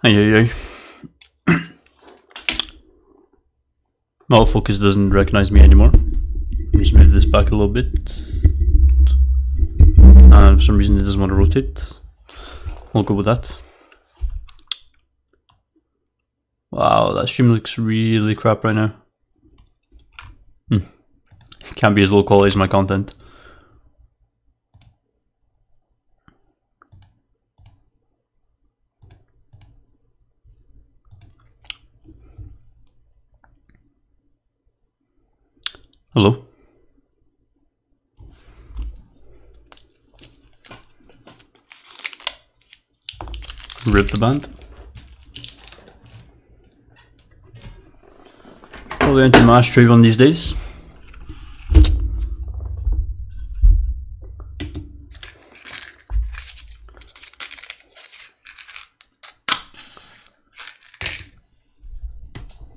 Hey. Autofocus doesn't recognize me anymore. Just move this back a little bit. And for some reason it doesn't want to rotate. We'll go with that. Wow, that stream looks really crap right now. Can't be as low quality as my content. Hello? Rip the band. Probably into mash trade one these days.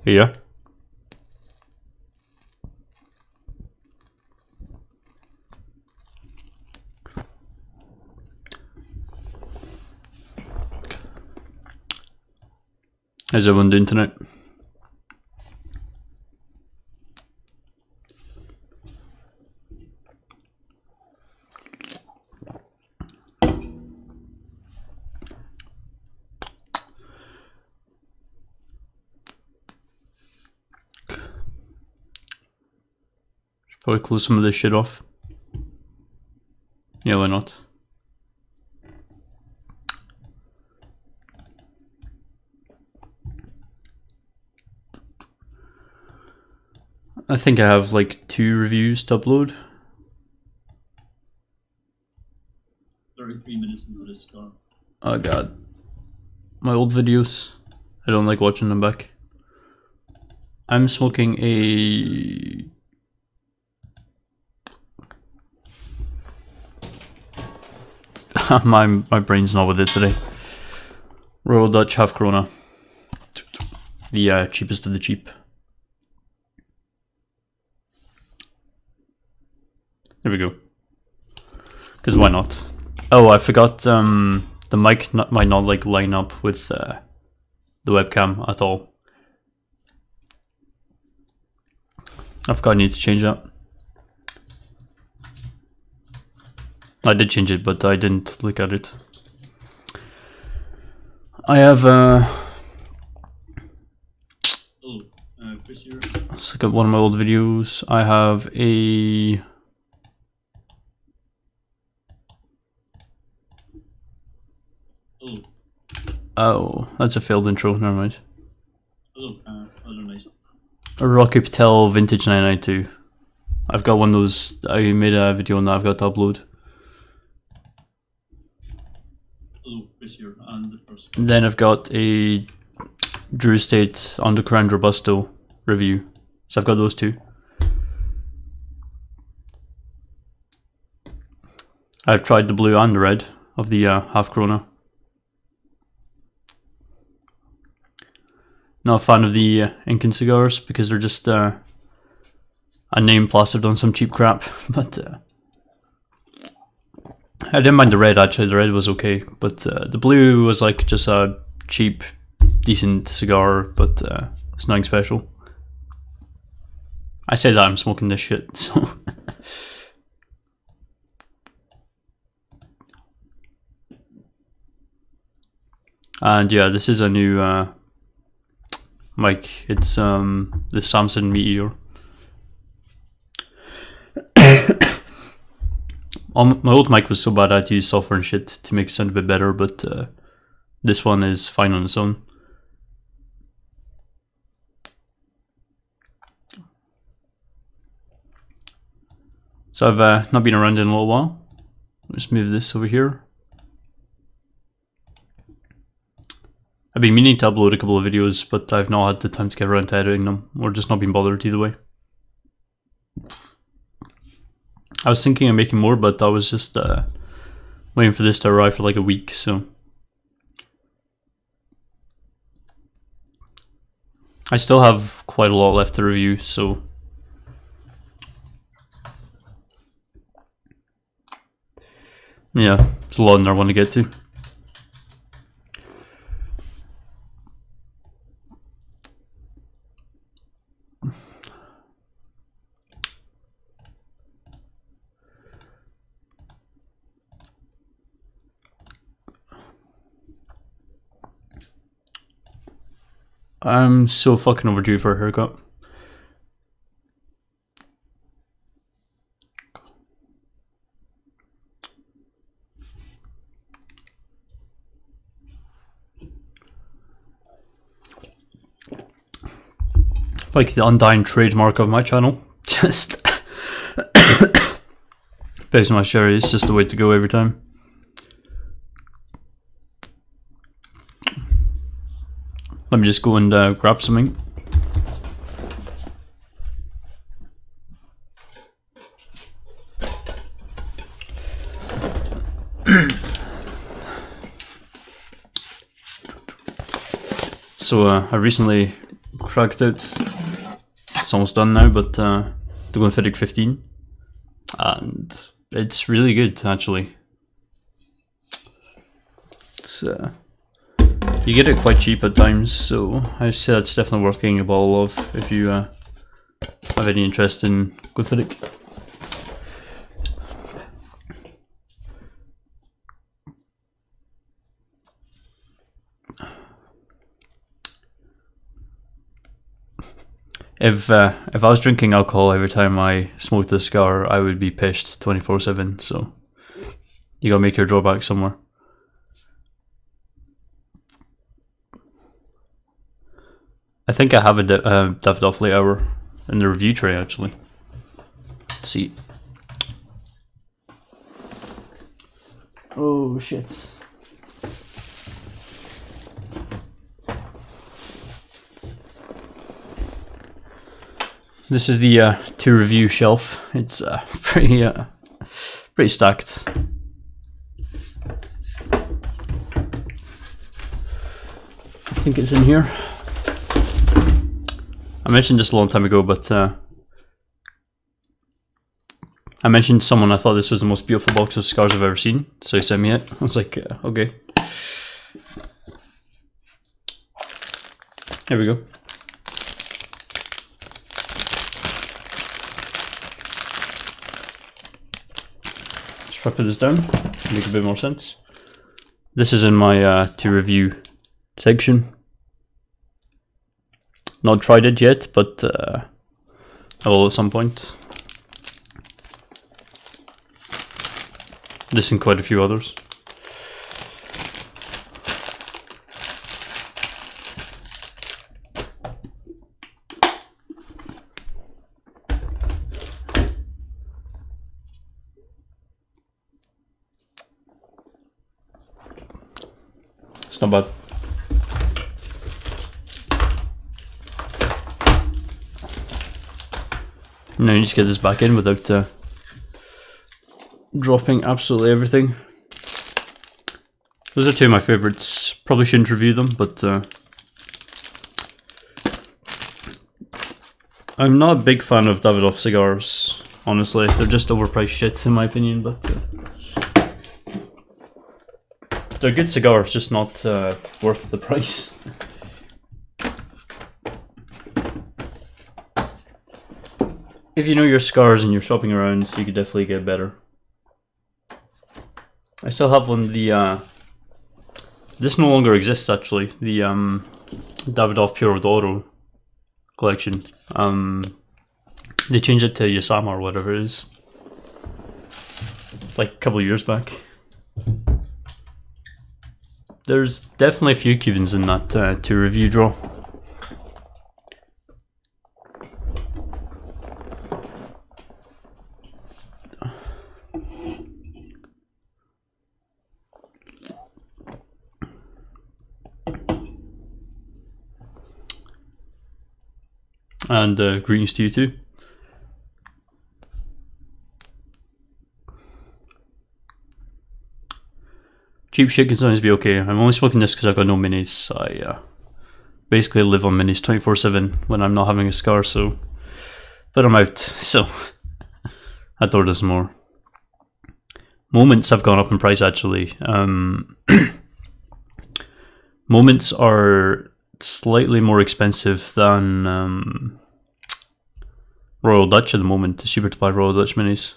Yeah. How's everyone doing tonight? Should probably close some of this shit off. Yeah, why not? I think I have like 2 reviews to upload. 33 minutes into this cigar. Oh god. My old videos. I don't like watching them back. I'm smoking a... my brain's not with it today. Royal Dutch Half Corona. The cheapest of the cheap. There we go. Because why not? Oh, I forgot the mic might not like line up with the webcam at all. I forgot I need to change that. I did change it, but I didn't look at it. I have Chris, let's look at one of my old videos. I have a... Oh, that's a failed intro, never mind. Hello, nice. A Rocky Patel Vintage 992. I've got one of those, I made a video on that I've got to upload. Hello, Chris here, and the first. Then I've got a Drew Estate Underground Robusto review. So I've got those 2. I've tried the blue and the red of the Half Corona. Not a fan of the Incan cigars because they're just a name plastered on some cheap crap. But I didn't mind the red actually. The red was okay, but the blue was like just a cheap, decent cigar, but it's nothing special. I say that I'm smoking this shit, so. And yeah, this is a new mic. It's the Samson Meteor. My old mic was so bad I had to use software and shit to make it sound a bit better, but this one is fine on its own. So I've not been around in a little while. Let's move this over here. I've been meaning to upload a couple of videos, but I've not had the time to get around to editing them, or just not been bothered either way. I was thinking of making more, but I was just waiting for this to arrive for like a week, so. I still have quite a lot left to review, so. Yeah, there's a lot in there I want to get to. I'm so fucking overdue for a haircut. Like the undying trademark of my channel. Just based on my sherry, it's just the way to go every time. Let me just go and grab something. So I recently cracked out, it's almost done now, but the Glenfiddich 15, and it's really good actually. It's you get it quite cheap at times, so I'd say that's definitely worth getting a bottle of if you have any interest in Glenfiddich. If I was drinking alcohol every time I smoked a cigar, I would be pissed 24/7. So you gotta make your drawback somewhere. I think I have a Davidoff late hour in the review tray actually. Let's see. Oh shit. This is the to review shelf. It's pretty stacked. I think it's in here. I mentioned this a long time ago, but I mentioned to someone I thought this was the most beautiful box of cigars I've ever seen, so he sent me it. I was like, okay. There we go. If I put this down, make a bit more sense. This is in my to review section. Not tried it yet, but I will at some point. This and quite a few others. It's not bad. Now you just get this back in without dropping absolutely everything. Those are two of my favourites. Probably shouldn't review them, but I'm not a big fan of Davidoff cigars, honestly. They're just overpriced shit in my opinion, but they're good cigars, just not worth the price. If you know your cigars and you're shopping around, you could definitely get better. I still have one, this no longer exists actually, the Davidoff Puro d'Oro collection. They changed it to Yasama or whatever it is, like a couple of years back. There's definitely a few Cubans in that to review draw. And greetings to you too. Cheap shit can sometimes be okay. I'm only smoking this because I've got no minis. I basically live on minis 24/7 when I'm not having a cigar, so but I'm out, so I thought there's more. Moments have gone up in price actually. Moments are slightly more expensive than Royal Dutch at the moment. It's cheaper to buy Royal Dutch minis.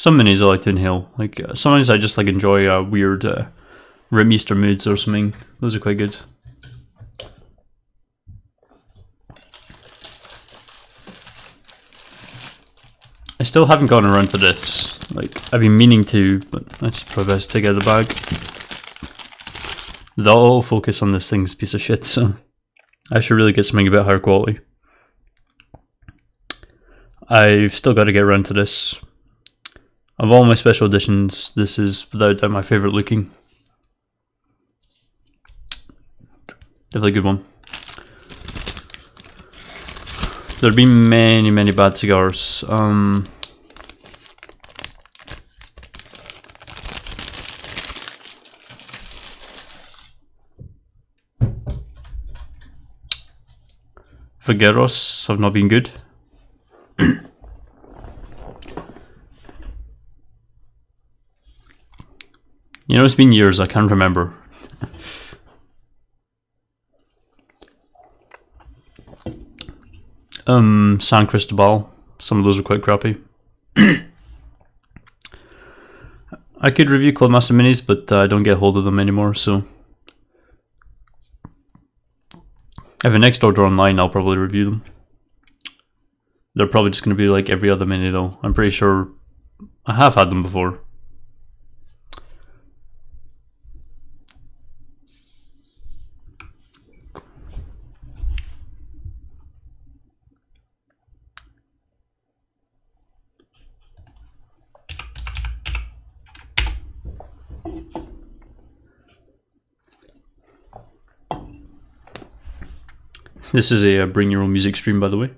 Some minis I like to inhale. Like sometimes I just like enjoy weird Rimmeaster moods or something. Those are quite good. I still haven't gotten around to this. Like I've been meaning to, but I just probably best take out the bag. The autofocus on this thing's a piece of shit, so I should really get something a bit higher quality. I've still got to get around to this. Of all my special editions, this is without doubt my favourite looking. Definitely a good one. There have been many bad cigars. Figueros have not been good. You know, it's been years, I can't remember. San Cristobal, some of those are quite crappy. I could review Clubmaster Minis, but I don't get hold of them anymore, so... If an next order online, I'll probably review them. They're probably just going to be like every other mini though. I'm pretty sure I have had them before. This is a bring your own music stream, by the way.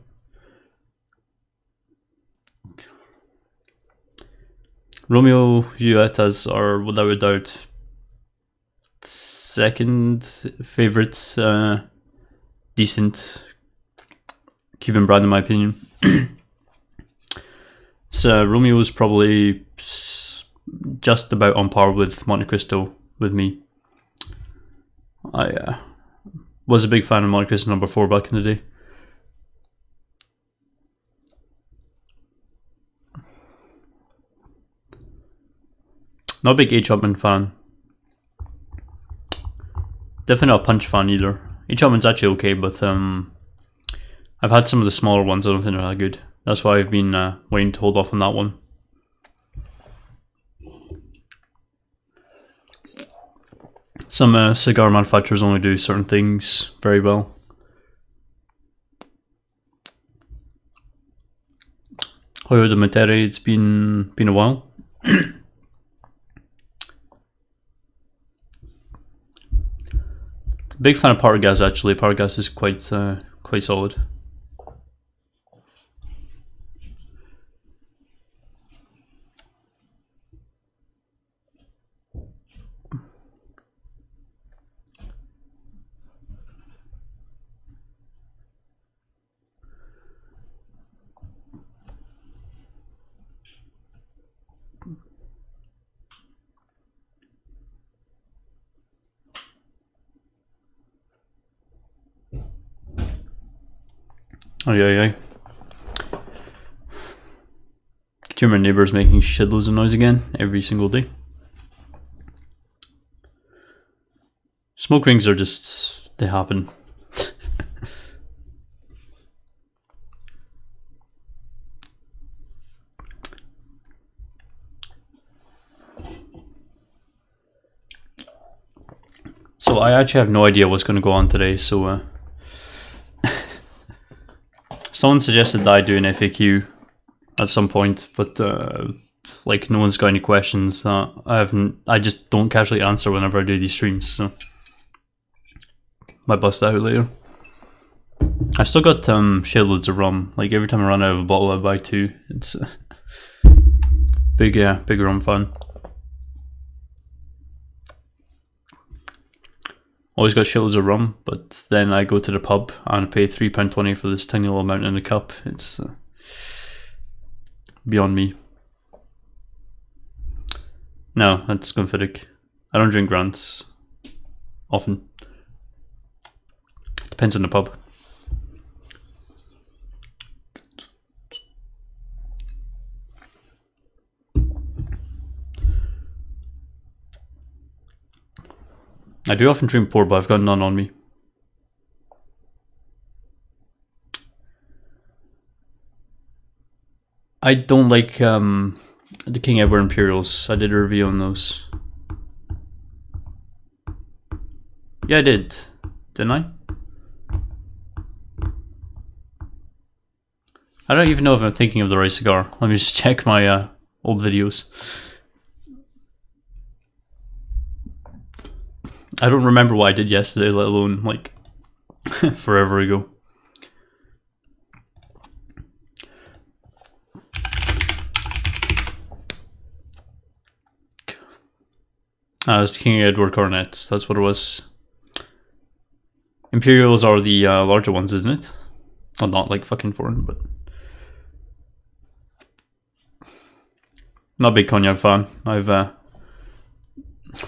Romeo Vietas are without a doubt second favourite decent Cuban brand in my opinion. So Romeo is probably just about on par with Monte Cristo with me. I was a big fan of Monte Cristo number 4 back in the day. Not a big H. Upmann fan. Definitely not a Punch fan either. H. Upmann's actually okay, but I've had some of the smaller ones, I don't think they're that good. That's why I've been waiting to hold off on that one. Some cigar manufacturers only do certain things very well. Hoyo de Matere, it's been a while. Big fan of Partagas actually. Partagas is quite solid. Oh yeah. Could you hear my neighbours making shitloads of noise again every single day? Smoke rings are just, they happen. So I actually have no idea what's going to go on today, so someone suggested that I do an FAQ at some point, but like no one's got any questions. I just don't casually answer whenever I do these streams, so might bust that out later. I've still got shitloads of rum. Like every time I run out of a bottle, I buy 2. It's big rum fan. Always got shitloads of rum, but then I go to the pub and pay £3.20 for this tiny little amount in a cup. It's beyond me. No, that's Glenfiddich. I don't drink Grants often. Depends on the pub. I do often drink port, but I've got none on me. I don't like the King Edward Imperials. I did a review on those. Yeah, I did. Didn't I? I don't even know if I'm thinking of the right cigar. Let me just check my old videos. I don't remember what I did yesterday, let alone like forever ago. It's King Edward Cornets, that's what it was. Imperials are the larger ones, isn't it? Well, not like fucking foreign, but... Not a big cognac fan. I've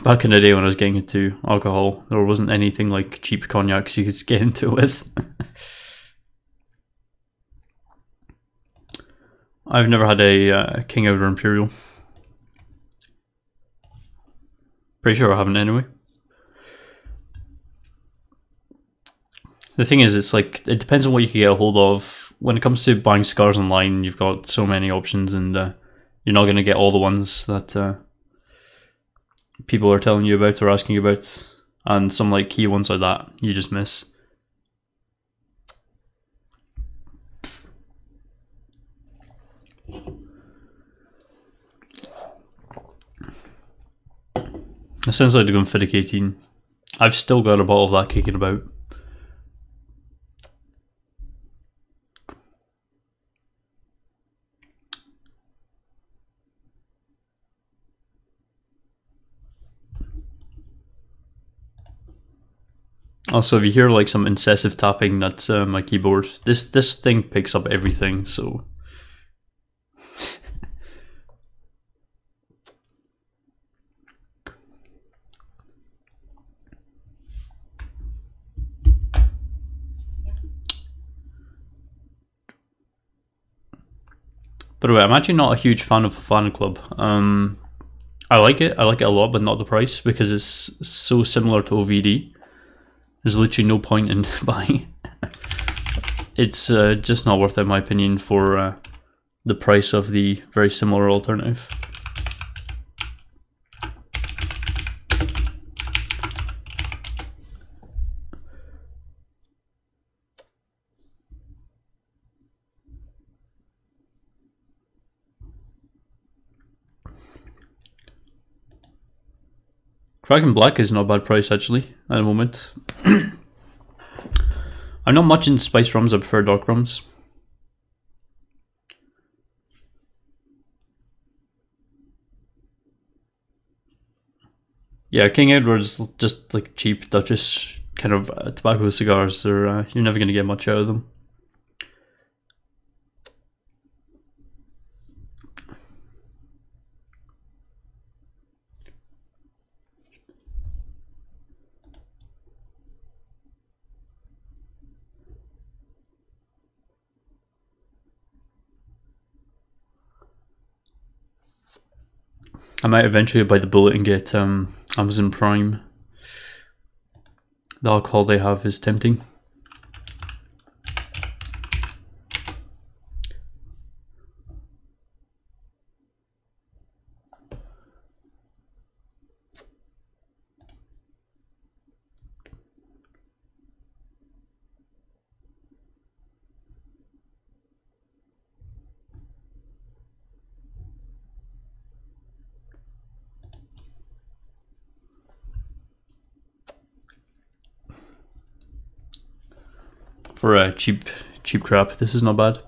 back in the day when I was getting into alcohol, there wasn't anything like cheap cognacs you could get into it with. I've never had a King Edward Imperial. Pretty sure I haven't anyway. The thing is, it's like, it depends on what you can get a hold of. When it comes to buying cigars online, you've got so many options, and you're not going to get all the ones that people are telling you about or asking you about. And some like key ones like that, you just miss. It sounds like they're going Fiddick 18. I've still got a bottle of that kicking about. Also, if you hear like some incessant tapping, that's my keyboard. This thing picks up everything, so... By the way, I'm actually not a huge fan of Havana Club. I like it a lot, but not the price, because it's so similar to OVD. There's literally no point in buying it. It's just not worth it, in my opinion, for the price of the very similar alternative. Kraken Black is not a bad price actually at the moment. I'm not much into spice rums, I prefer dark rums. Yeah, King Edward's just like cheap Duchess kind of tobacco cigars. They're, you're never going to get much out of them. I might eventually bite the bullet and get Amazon Prime. The alcohol they have is tempting. For a cheap crap, this is not bad.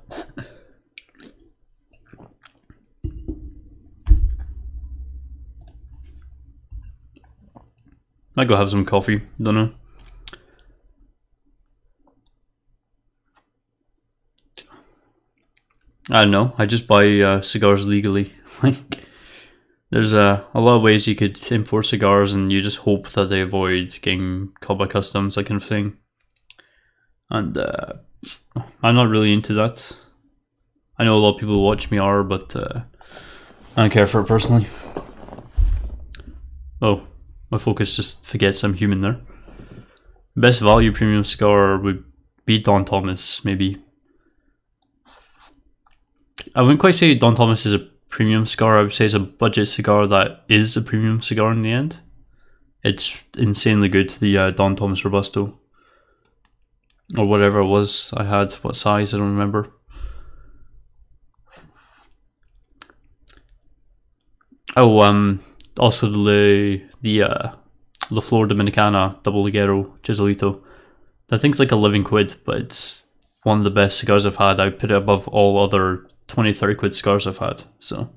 Might go have some coffee, don't know. I don't know, I just buy cigars legally. Like, there's a lot of ways you could import cigars and you just hope that they avoid getting caught by customs, that kind of thing. And I'm not really into that. I know a lot of people who watch me are, but I don't care for it personally. Oh, My focus just forgets I'm human there. Best value premium cigar would be Don Thomas, maybe. I wouldn't quite say Don Thomas is a premium cigar, I would say it's a budget cigar that is a premium cigar in the end. It's insanely good, the Don Thomas Robusto. Or whatever it was I had, what size, I don't remember. Oh, also the La Flor Dominicana Double Ligero Chiselito. That thing's like 11 quid, but it's one of the best cigars I've had. I put it above all other 20-30 quid cigars I've had, so.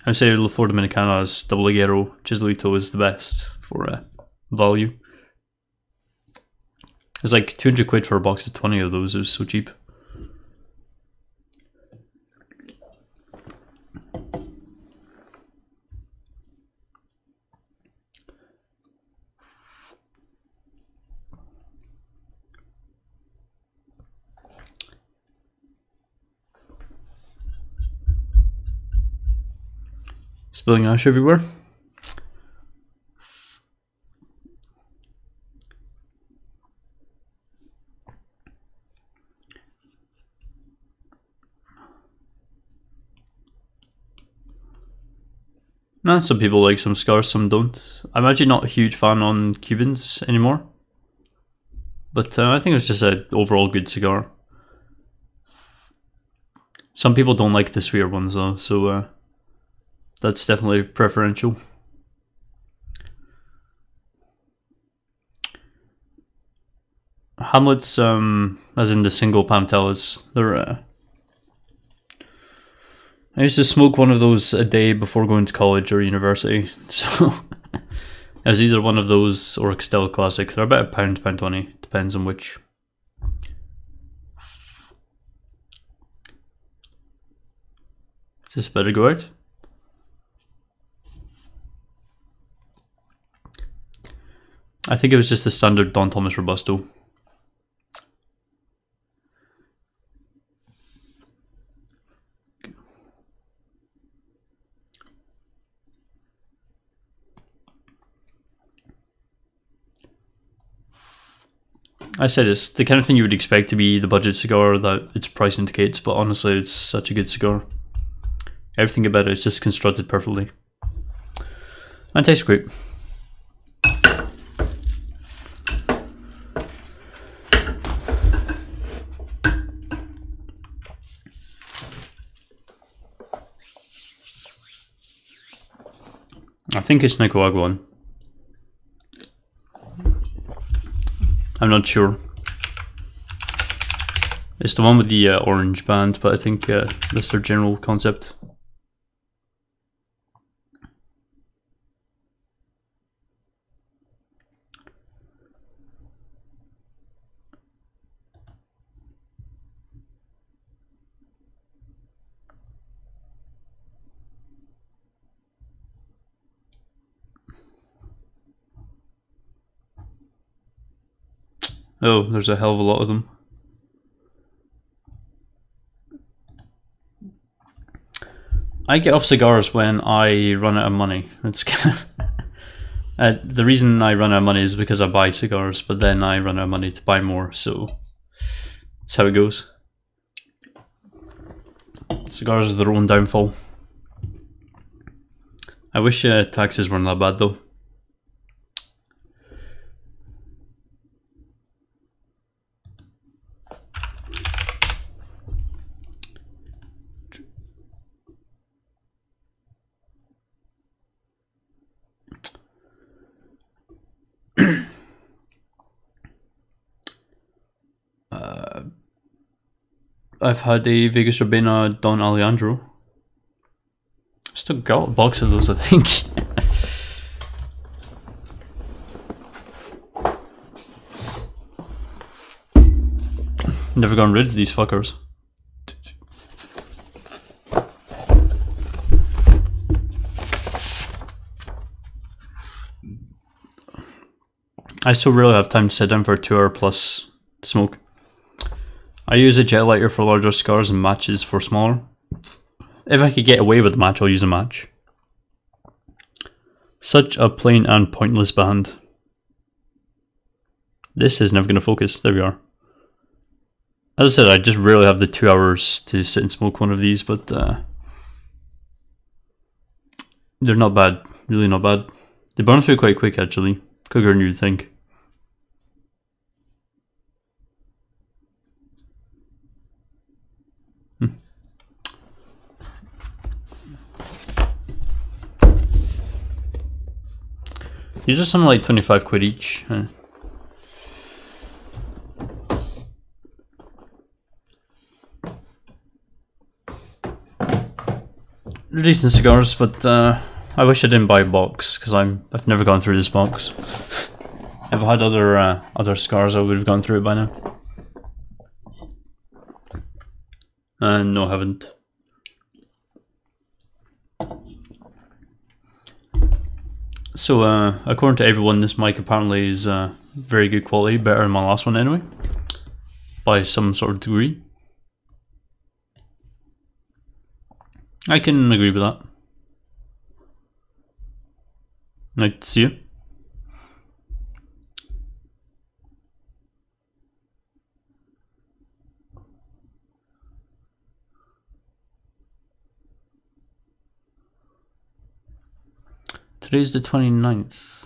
I would say La Flor Dominicana's Double Ligero Chiselito is the best for value. It's like 200 quid for a box of 20 of those, it was so cheap. Spilling ash everywhere. Nah, some people like some cigars, some don't. I'm actually not a huge fan on Cubans anymore. But I think it was just an overall good cigar. Some people don't like the sweeter ones though, so that's definitely preferential. Hamlets, as in the single Pantelas, they're I used to smoke one of those a day before going to college or university, so it was either one of those or a Stella Classic. They're about £1, £1.20, depends on which. Is this better go out? I think it was just the standard Don Thomas Robusto. I said it's the kind of thing you would expect to be the budget cigar that its price indicates, but honestly it's such a good cigar. Everything about it is just constructed perfectly. And tastes great. I think it's Nicaraguan. I'm not sure. It's the one with the orange band, but I think that's their general concept. Oh, there's a hell of a lot of them. I get off cigars when I run out of money. That's kind of the reason I run out of money is because I buy cigars, but then I run out of money to buy more, so that's how it goes. Cigars are their own downfall. I wish taxes weren't that bad though. I've had a Vegas Urbana Don Alejandro. Still got a box of those, I think. Never gotten rid of these fuckers. I so rarely have time to sit down for a 2-hour plus smoke. I use a jet lighter for larger cigars and matches for smaller. If I could get away with a match, I'll use a match. Such a plain and pointless band. This is never going to focus. There we are. As I said, I just rarely have the 2 hours to sit and smoke one of these, but they're not bad. Really not bad. They burn through quite quick, actually. Quicker than you'd think. These are something like 25 quid each. They're decent cigars, but I wish I didn't buy a box because I've never gone through this box. If I had other cigars, I would have gone through it by now. No, I haven't. So, according to everyone, this mic apparently is very good quality, better than my last one anyway, by some sort of degree. I can agree with that. Nice to see you. Today's the 29th.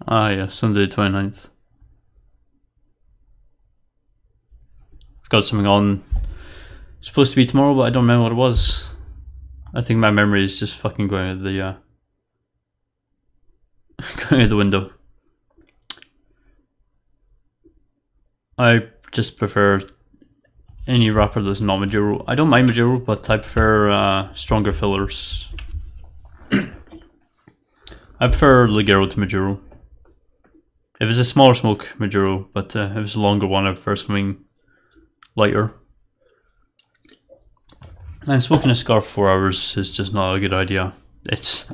Ah yeah, Sunday the 29th. I've got something on. It's supposed to be tomorrow, but I don't remember what it was. I think my memory is just fucking going out the going out the window. I just prefer any wrapper that's not Maduro. I don't mind Maduro, but I prefer stronger fillers. I prefer Ligero to Maduro. If it's a smaller smoke, Maduro, but if it's a longer one, I prefer something lighter. And smoking a cigar for 4 hours is just not a good idea. It's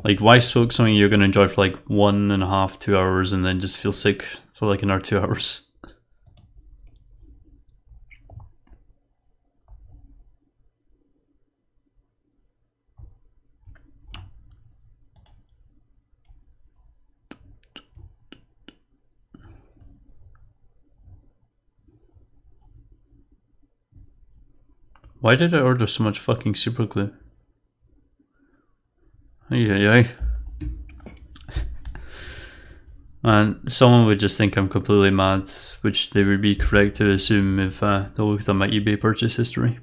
like, why smoke something you're going to enjoy for like 1.5, 2 hours and then just feel sick for like another 2 hours? Why did I order so much fucking super glue? Ay. And someone would just think I'm completely mad, which they would be correct to assume if they looked at my eBay purchase history.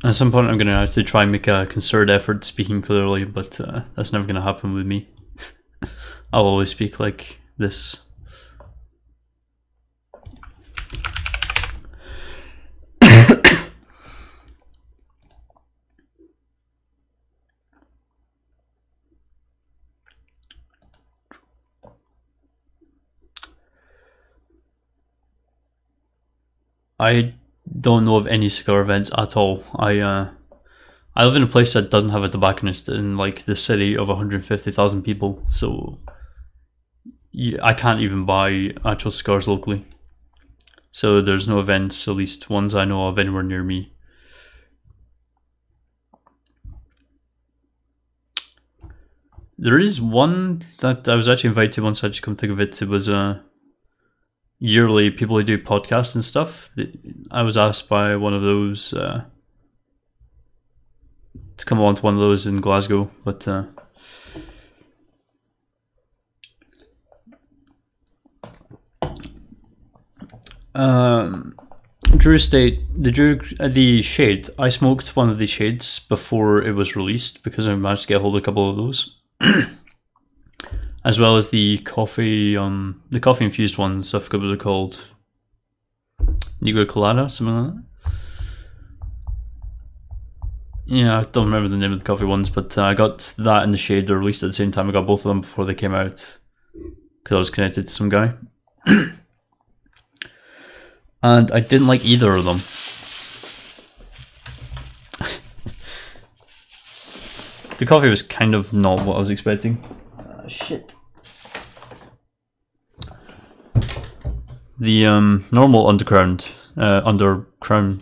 At some point I'm going to have to try and make a concerted effort speaking clearly, but that's never going to happen with me. I'll always speak like this. I don't know of any cigar events at all. I live in a place that doesn't have a tobacconist in like the city of 150,000 people, so I can't even buy actual cigars locally. So there's no events, at least ones I know of, anywhere near me. There is one that I was actually invited to once, I just come think of it. It was yearly people who do podcasts and stuff. I was asked by one of those to come along to one of those in Glasgow, but Drew Estate, the shade. I smoked one of the shades before it was released because I managed to get a hold of a couple of those. As well as the coffee infused ones. I forgot what they're called. Negro Colada, something like that. Yeah, I don't remember the name of the coffee ones, but I got that and the shade. They were released at the same time. I got both of them before they came out because I was connected to some guy. And I didn't like either of them. The coffee was kind of not what I was expecting. Shit. The normal undercrown,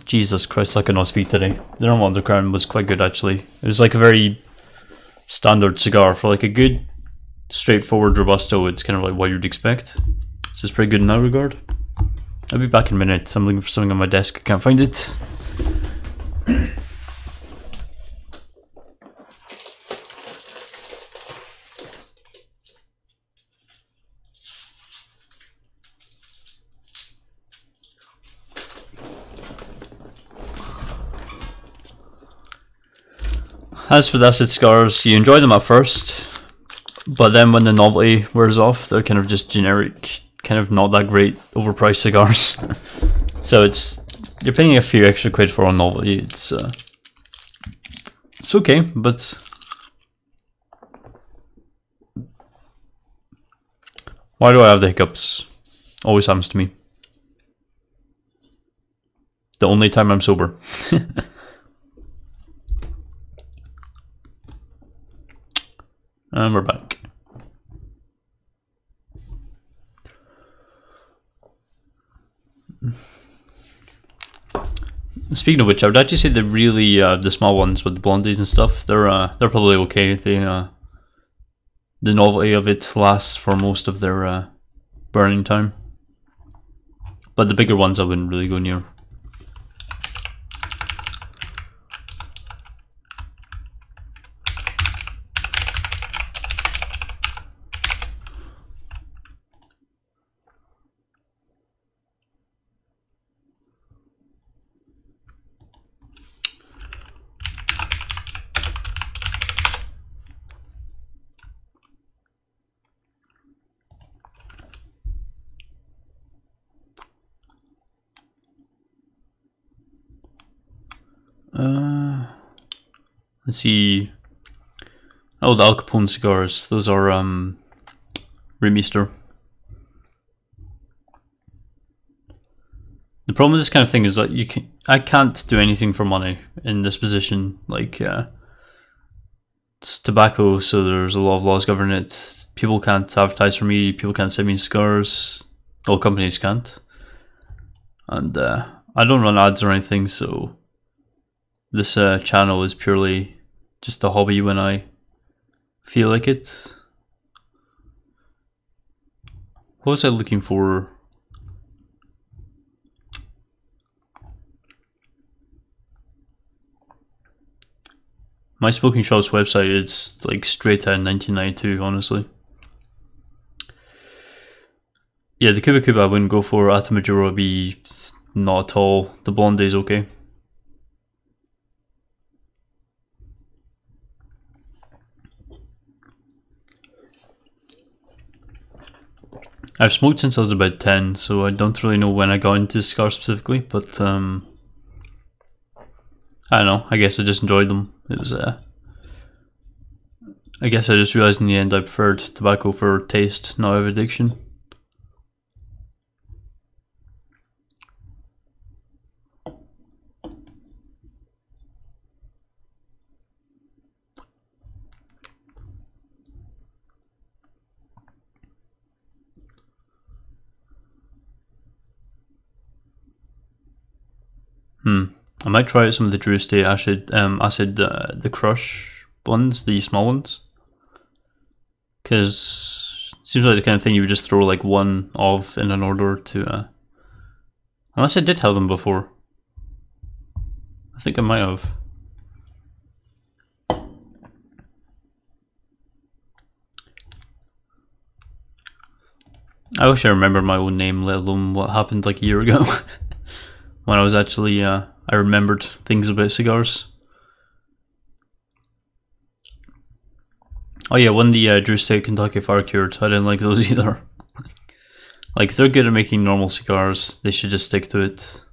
Jesus Christ, I cannot speak today. The normal undercrown was quite good actually. It was like a very standard cigar for like a good, straightforward Robusto. It's kind of like what you'd expect. So it's pretty good in that regard. I'll be back in a minute. I'm looking for something on my desk. I can't find it. As for the acid cigars, you enjoy them at first, but then when the novelty wears off, they're kind of just generic, kind of not that great, overpriced cigars. So you're paying a few extra quid for a novelty. It's okay, but why do I have the hiccups? Always happens to me. The only time I'm sober. And we're back. Speaking of which, I would actually say that really the small ones with the blondies and stuff, they're probably okay. The novelty of it lasts for most of their burning time, but the bigger ones I wouldn't really go near. Let's see. Oh, the Al Capone cigars. Those are Remeester. The problem with this kind of thing is that I can't do anything for money in this position. Like it's tobacco, so there's a lot of laws governing it. People can't advertise for me. People can't send me cigars. All companies can't. And I don't run ads or anything, so this channel is purely just a hobby when I feel like it. What was I looking for? My smoking shop's website is like straight out of 1992, honestly. Yeah, the Cuba Cuba I wouldn't go for. Atamajuro would be not at all. The Blonde is okay. I've smoked since I was about 10, so I don't really know when I got into cigars specifically, but I don't know, I guess I just enjoyed them. It was I guess I just realised in the end I preferred tobacco for taste, not out of addiction. I might try out some of the Drew Estate acid, the Crush ones, the small ones. Because it seems like the kind of thing you would just throw like one of in an order to... Unless I did have them before. I think I might have. I wish I remembered my own name, let alone what happened like a year ago. When I was actually, I remembered things about cigars. Oh yeah, when the Drew Estate Kentucky Fire Cured, I didn't like those either. Like, they're good at making normal cigars, they should just stick to it.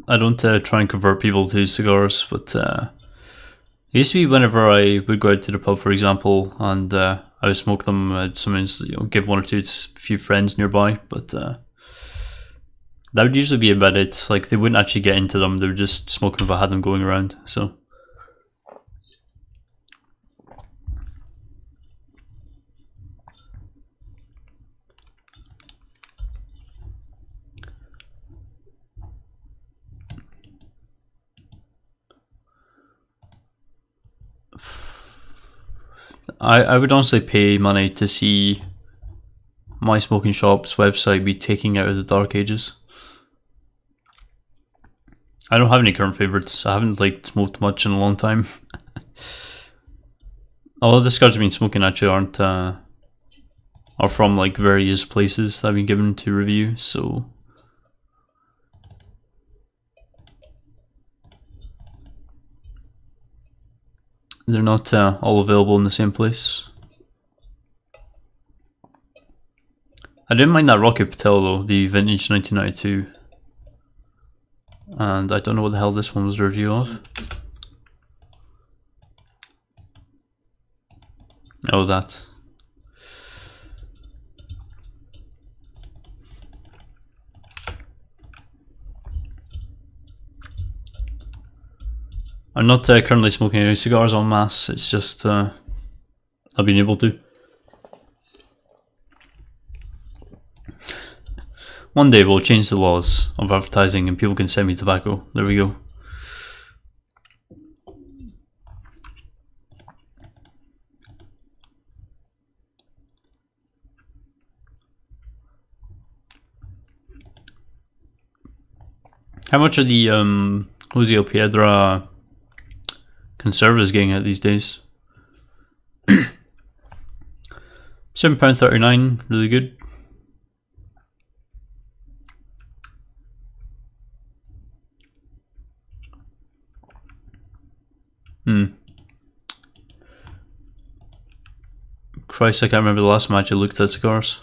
I don't try and convert people to cigars, but it used to be whenever I would go out to the pub, for example, and I would smoke them, I'd sometimes give one or two to a few friends nearby, but that would usually be about it. Like, they wouldn't actually get into them, they would just smoke them if I had them going around, so. I would honestly pay money to see my smoking shop's website be taken out of the dark ages. I don't have any current favourites. I haven't like smoked much in a long time. All of the cigars I've been smoking actually aren't are from like various places that I've been given to review, so they're not all available in the same place. I didn't mind that Rocket Patel though, the vintage 1992. And I don't know what the hell this one was a review of. Oh, that. I'm not currently smoking any cigars en masse, it's just I've been able to. One day we'll change the laws of advertising and people can send me tobacco. There we go. How much are the Lucio Piedra conservatives getting at these days? £7.39, really good. Christ, I can't remember the last match I looked at cigars.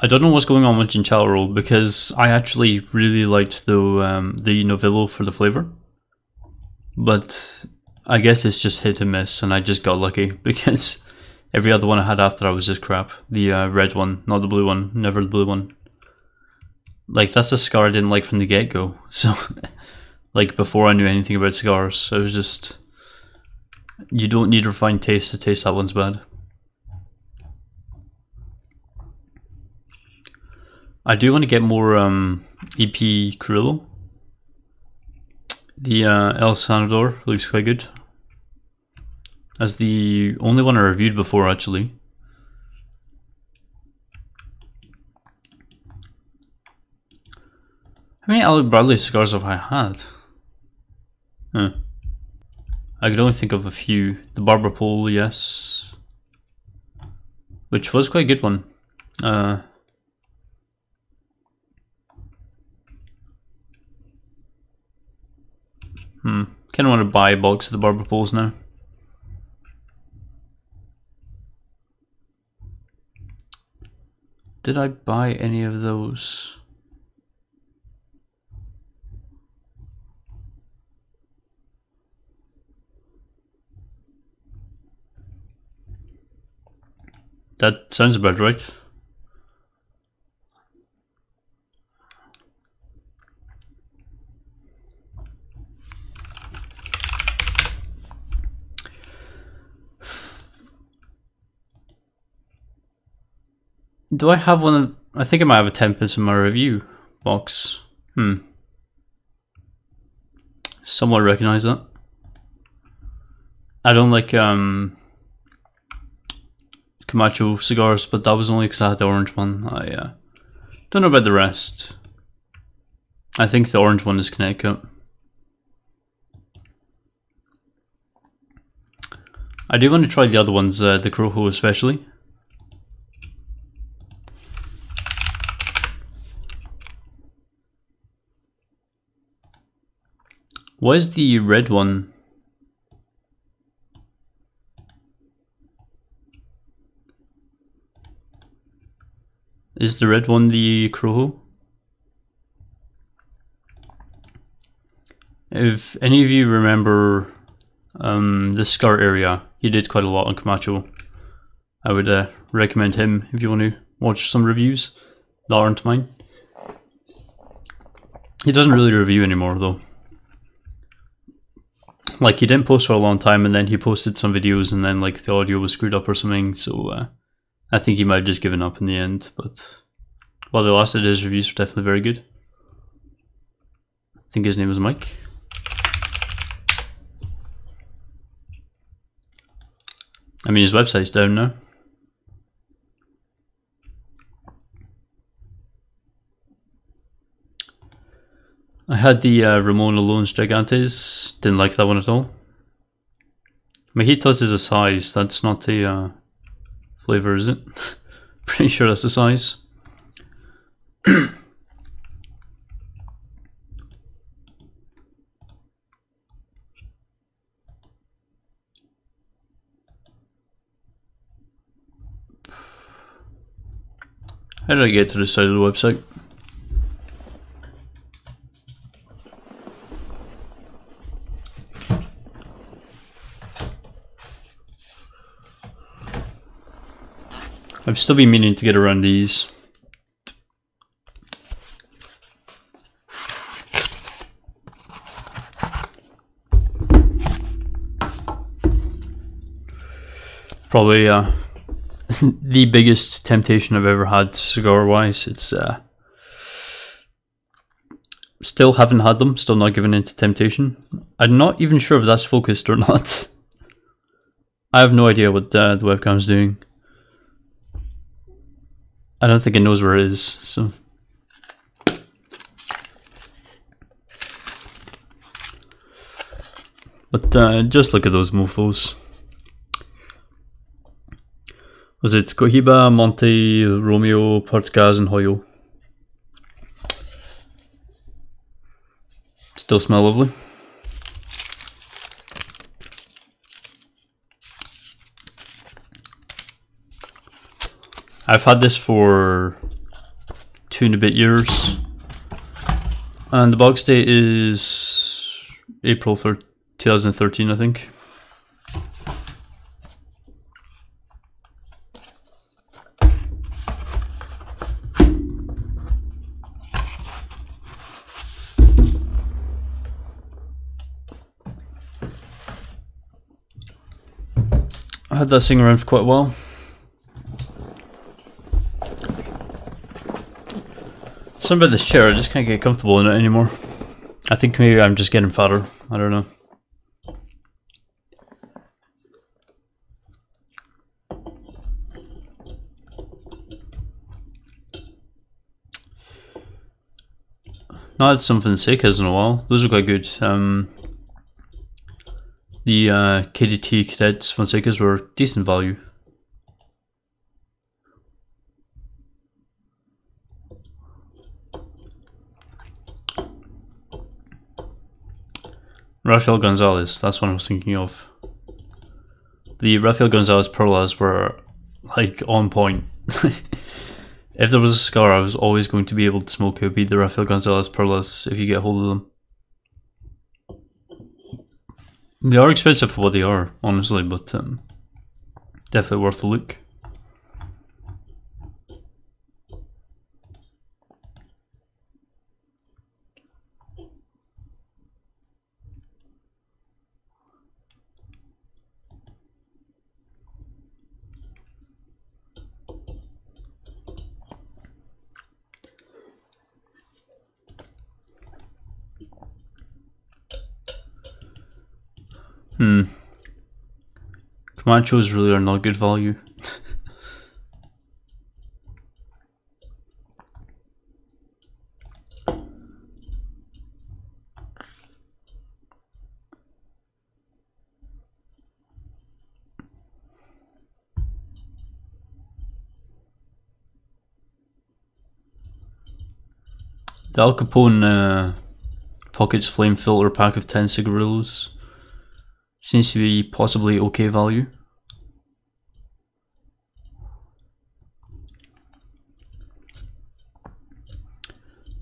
I don't know what's going on with Ginkgo roll because I actually really liked the Novillo for the flavour, but I guess it's just hit and miss, and I just got lucky because every other one I had after that was just crap. The red one, not the blue one, never the blue one. Like that's a cigar I didn't like from the get go. So, like before I knew anything about cigars, it was just you don't need refined taste to taste that one's bad. I do want to get more EP Carrillo. The El Sanador looks quite good. As the only one I reviewed before, actually. How many Alec Bradley cigars have I had? I could only think of a few. The Barber Pole, yes. Which was quite a good one. Kind of want to buy a box of the Barber Poles now. Did I buy any of those? That sounds about right. Do I have one of... I think I might have a Tempest in my review box. Somewhat recognize that. I don't like Camacho cigars, but that was only because I had the orange one. I don't know about the rest. I think the orange one is Connecticut. I do want to try the other ones, the Corojo especially. What is the red one? Is the red one the Corojo? If any of you remember the Scar area, he did quite a lot on Camacho. I would recommend him if you want to watch some reviews that aren't mine. He doesn't really review anymore though. like he didn't post for a long time, and then he posted some videos, and then like the audio was screwed up or something. So I think he might have just given up in the end. But while they lasted, his reviews were definitely very good. I think his name was Mike. I mean, his website's down now. I had the Ramon Alones Gigantes. Didn't like that one at all. Mojitos is a size. That's not a flavor, is it? Pretty sure that's the size. How did I get to this side of the website? I've still been meaning to get around these. Probably the biggest temptation I've ever had cigar wise. It's still haven't had them, still not given into temptation. I'm not even sure if that's focused or not. I have no idea what the webcam's doing. I don't think it knows where it is, so. But just look at those mofos. Was it Cohiba, Monte, Romeo, Portugaz, and Hoyo? Still smell lovely. I've had this for 2 and a bit years, and the box date is April 2013, I think. I had that thing around for quite a while. Something about this chair, I just can't get comfortable in it anymore. I think maybe I'm just getting fatter. I don't know. Not had some Fonsecas in a while. Those are quite good. The KDT Cadets Fonsecas were decent value. Rafael Gonzalez, that's what I was thinking of. The Rafael Gonzalez Perlas were like on point. If there was a cigar I was always going to be able to smoke, it would be the Rafael Gonzalez Perlas if you get hold of them. They are expensive for what they are, honestly, but definitely worth a look. Camachos really are not good value. The Al Capone Pockets Flame Filter pack of 10 cigarillos seems to be possibly okay value.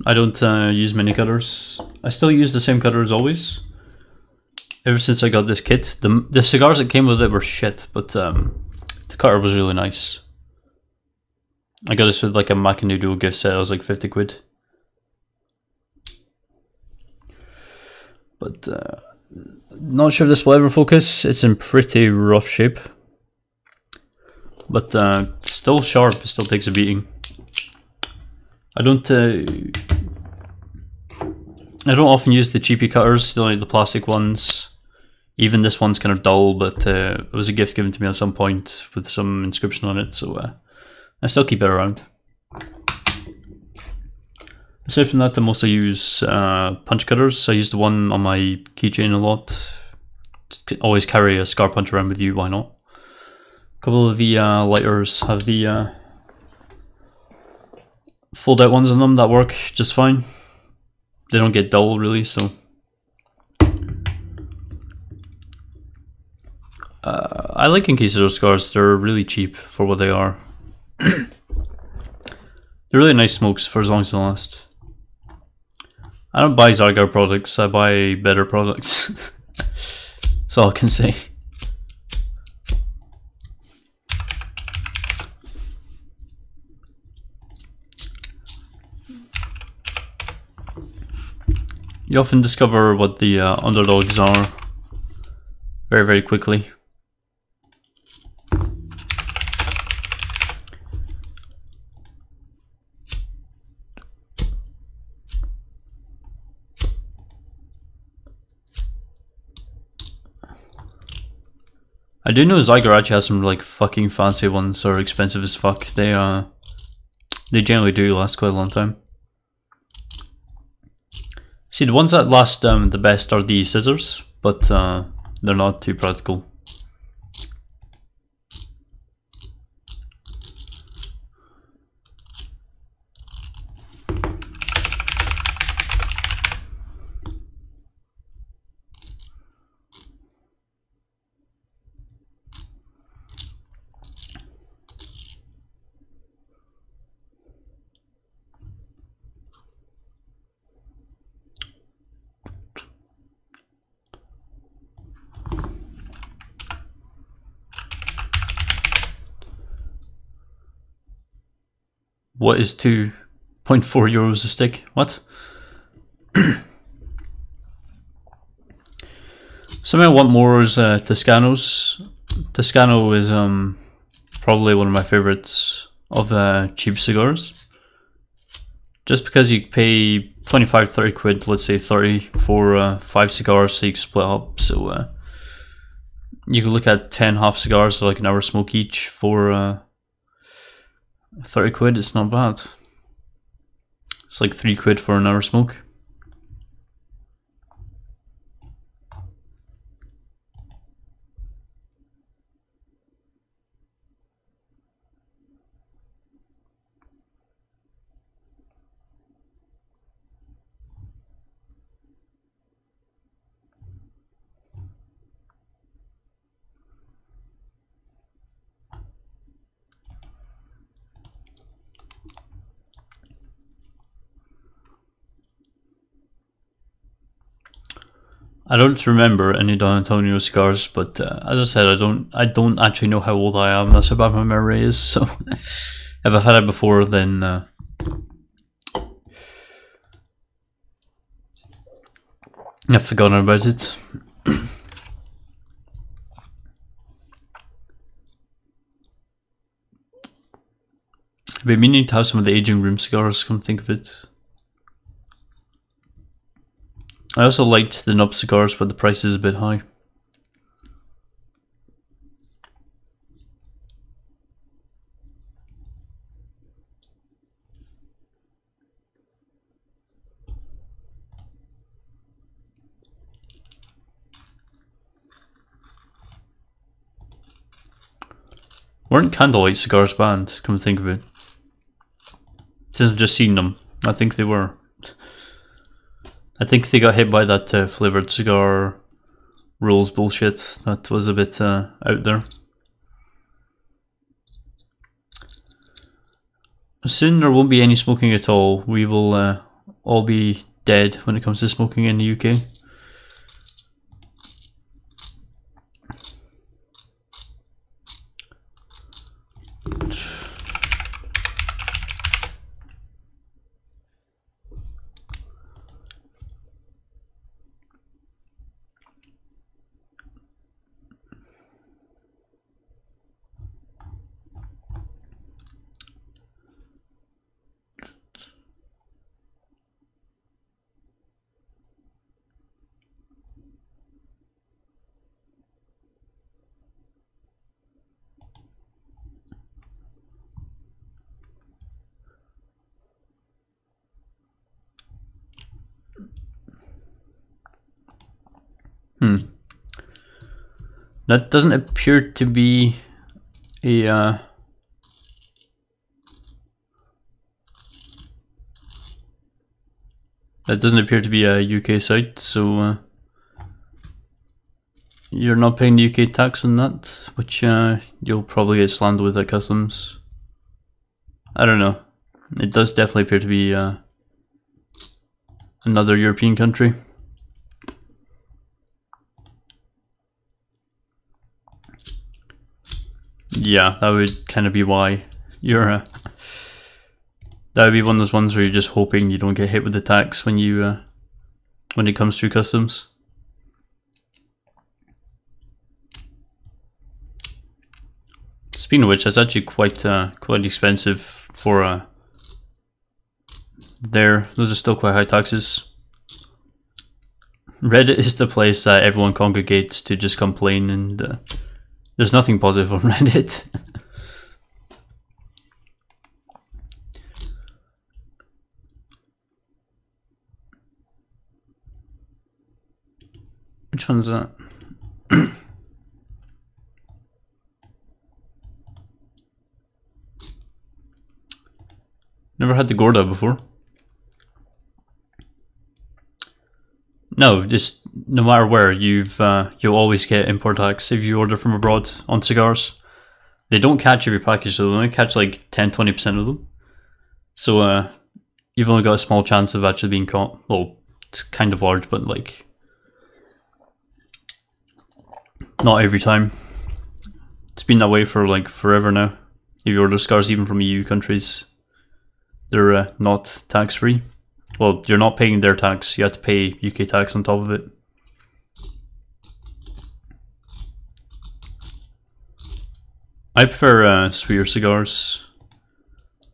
I don't use mini cutters. I still use the same cutter as always. Ever since I got this kit, the cigars that came with it were shit, but the cutter was really nice. I got this with like a Macanudo gift set. It was like 50 quid. But Not sure if this will ever focus. It's in pretty rough shape, but still sharp. It still takes a beating. I don't often use the cheapy cutters, like the plastic ones. Even this one's kind of dull, but it was a gift given to me at some point with some inscription on it, so I still keep it around. Aside from that, I mostly use punch cutters. I use the one on my keychain a lot. Always carry a scar punch around with you, why not? A couple of the lighters have the fold out ones on them that work just fine. They don't get dull really, so I like Inquisitor scars. They're really cheap for what they are. They're really nice smokes for as long as they last. I don't buy cigar products, I buy better products. That's all I can say. You often discover what the underdogs are very, very quickly. I do know Zygar actually has some like fucking fancy ones that are expensive as fuck. They generally do last quite a long time. See, the ones that last the best are the scissors, but they're not too practical. What is 2.4 euros a stick? What? Something I want more is Toscanos. Toscano is probably one of my favorites of cheap cigars. Just because you pay 25-30 quid, let's say 30 for 5 cigars, so you can split up. So you can look at 10 half cigars, so like an hour smoke each for 30 quid. It's not bad. It's like 3 quid for an hour smoke. I don't remember any Don Antonio cigars, but as I said, I don't actually know how old I am. That's how bad my memory is. So if I've had it before, then I've forgotten about it. I've been meaning to have some of the aging room cigars, come to think of it. I also liked the nub cigars, but the price is a bit high. Weren't candlelight cigars banned, come to think of it? Since I've just seen them, I think they were. I think they got hit by that flavoured cigar rules bullshit that was a bit out there. Soon there won't be any smoking at all. We will all be dead when it comes to smoking in the UK. That doesn't appear to be a that doesn't appear to be a UK site, so you're not paying the UK tax on that, which you'll probably get slammed with at customs. I don't know. It does definitely appear to be another European country. Yeah, that would kind of be why you're. That would be one of those ones where you're just hoping you don't get hit with the tax when you when it comes through customs. Speaking of which, that's actually quite expensive for there. Those are still quite high taxes. Reddit is the place that everyone congregates to just complain, and there's nothing positive on Reddit. Which one's that? Never had the Gorda before. No, just no matter where, you'll always get import tax if you order from abroad on cigars. They don't catch every package, so they only catch like 10-20% of them. So you've only got a small chance of actually being caught. Well, it's kind of large, but like not every time. It's been that way for like forever now. If you order cigars even from EU countries, they're not tax free. Well, you're not paying their tax, you have to pay UK tax on top of it. I prefer sweeter cigars.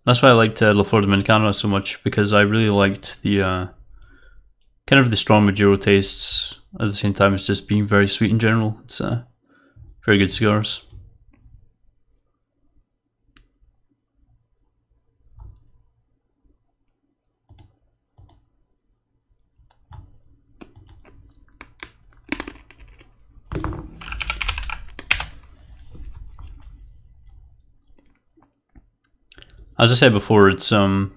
That's why I liked La Flor Dominicana so much, because I really liked the kind of the strong Maduro tastes at the same time as just being very sweet in general. It's very good cigars. As I said before, it's a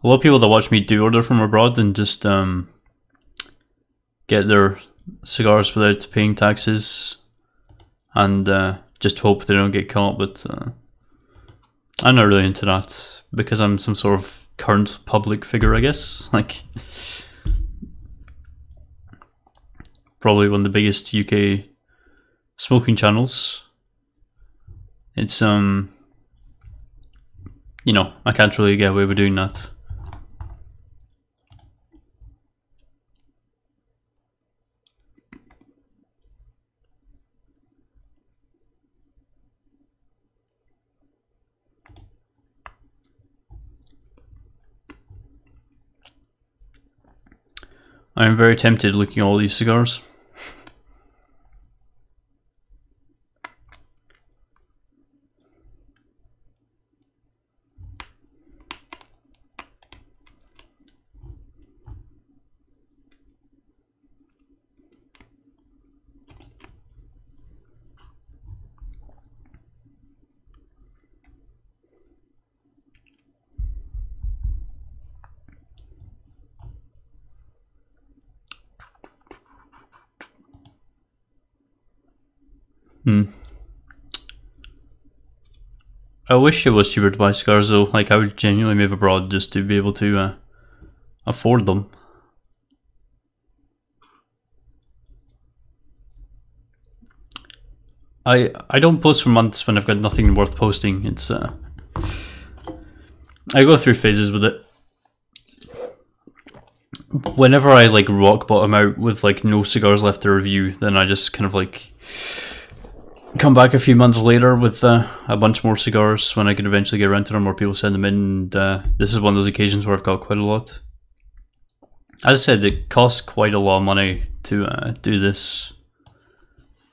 lot of people that watch me do order from abroad and just get their cigars without paying taxes and just hope they don't get caught, but I'm not really into that because I'm some sort of current public figure, I guess. Like, probably one of the biggest UK smoking channels. It's you know, I can't really get away with doing that. I am very tempted looking at all these cigars. I wish it was cheaper to buy cigars though. Like, I would genuinely move abroad just to be able to afford them. I don't post for months when I've got nothing worth posting. It's I go through phases with it. Whenever I like rock bottom out with like no cigars left to review, then I just kind of like come back a few months later with a bunch more cigars when I can eventually get around to them or people send them in, and this is one of those occasions where I've got quite a lot. As I said, it costs quite a lot of money to do this,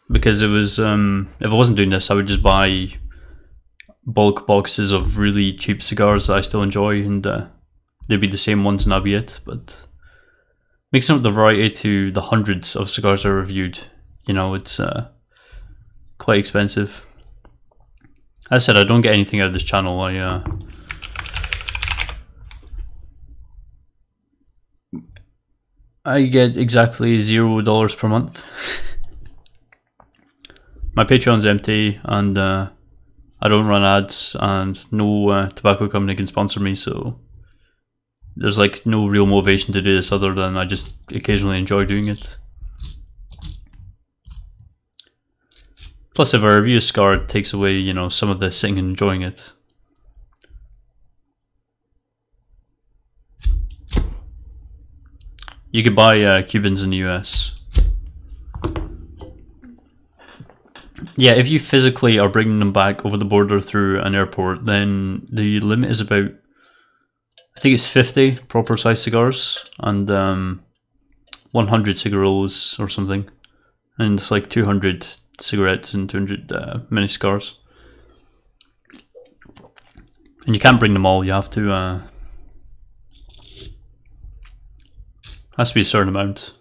because it was if I wasn't doing this I would just buy bulk boxes of really cheap cigars that I still enjoy, and they'd be the same ones and that'd be it. But mixing up the variety to the hundreds of cigars I reviewed, you know, it's quite expensive. As I said, I don't get anything out of this channel. I get exactly $0 per month. My Patreon's empty, and I don't run ads, and no tobacco company can sponsor me, so there's like no real motivation to do this other than I just occasionally enjoy doing it. Plus, if I review a cigar, it takes away, you know, some of the sitting and enjoying it. You could buy Cubans in the US. Yeah, if you physically are bringing them back over the border through an airport, then the limit is about, I think it's 50 proper size cigars and 100 cigarillos or something. And it's like 200 cigarettes and 200 mini cigars. And you can't bring them all, you have to, has to be a certain amount.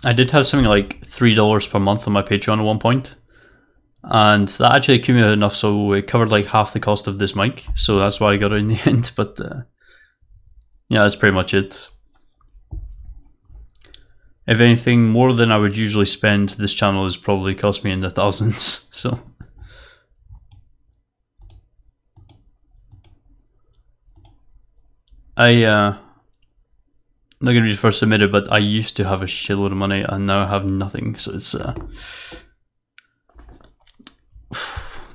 I did have something like $3 per month on my Patreon at one point, and that actually accumulated enough so it covered like half the cost of this mic, so that's why I got it in the end. But yeah, that's pretty much it. If anything, more than I would usually spend, this channel has probably cost me in the thousands, so. I'm not going to be the first to admit it, but I used to have a shitload of money and now I have nothing, so it's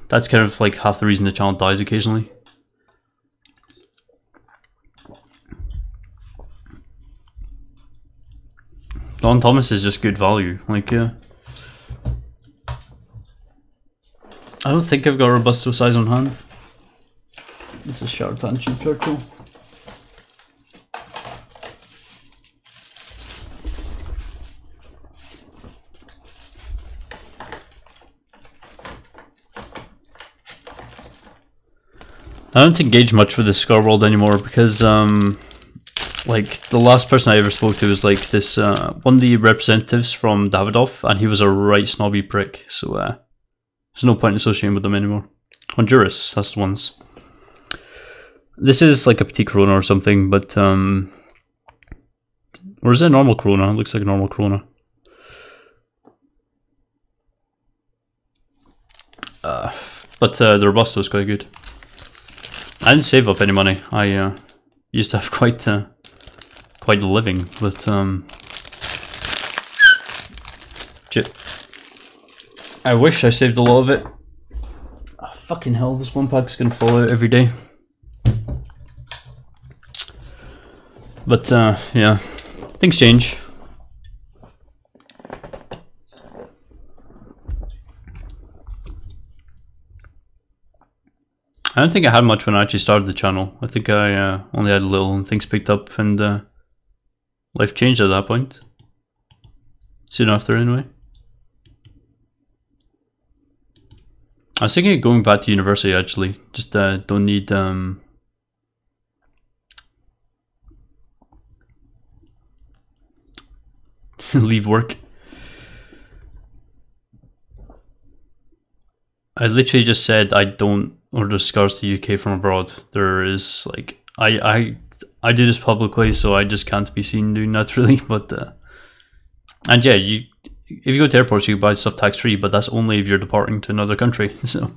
that's kind of like half the reason the channel dies occasionally. Don Thomas is just good value, like I don't think I've got a Robusto size on hand. This is Charlatan Cheap Churchill. I don't engage much with the cigar world anymore because, like, the last person I ever spoke to was like this, one of the representatives from Davidoff, and he was a right snobby prick, so there's no point in associating with them anymore. Honduras, that's the ones. This is like a Petit Corona or something, but, or is it a normal Corona? It looks like a normal Corona. But the Robusto is quite good. I didn't save up any money. I used to have quite a living, but shit. I wish I saved a lot of it. Oh, fucking hell, this one pack's gonna fall out every day. But yeah, things change. I don't think I had much when I actually started the channel. I think I only had a little and things picked up and life changed at that point. Soon after anyway. I was thinking of going back to university actually. Just don't need leave work. I literally just said I don't order cigars to UK from abroad. There is like I do this publicly, so I just can't be seen doing that really. But and yeah, if you go to airports, you can buy stuff tax free, but that's only if you're departing to another country. So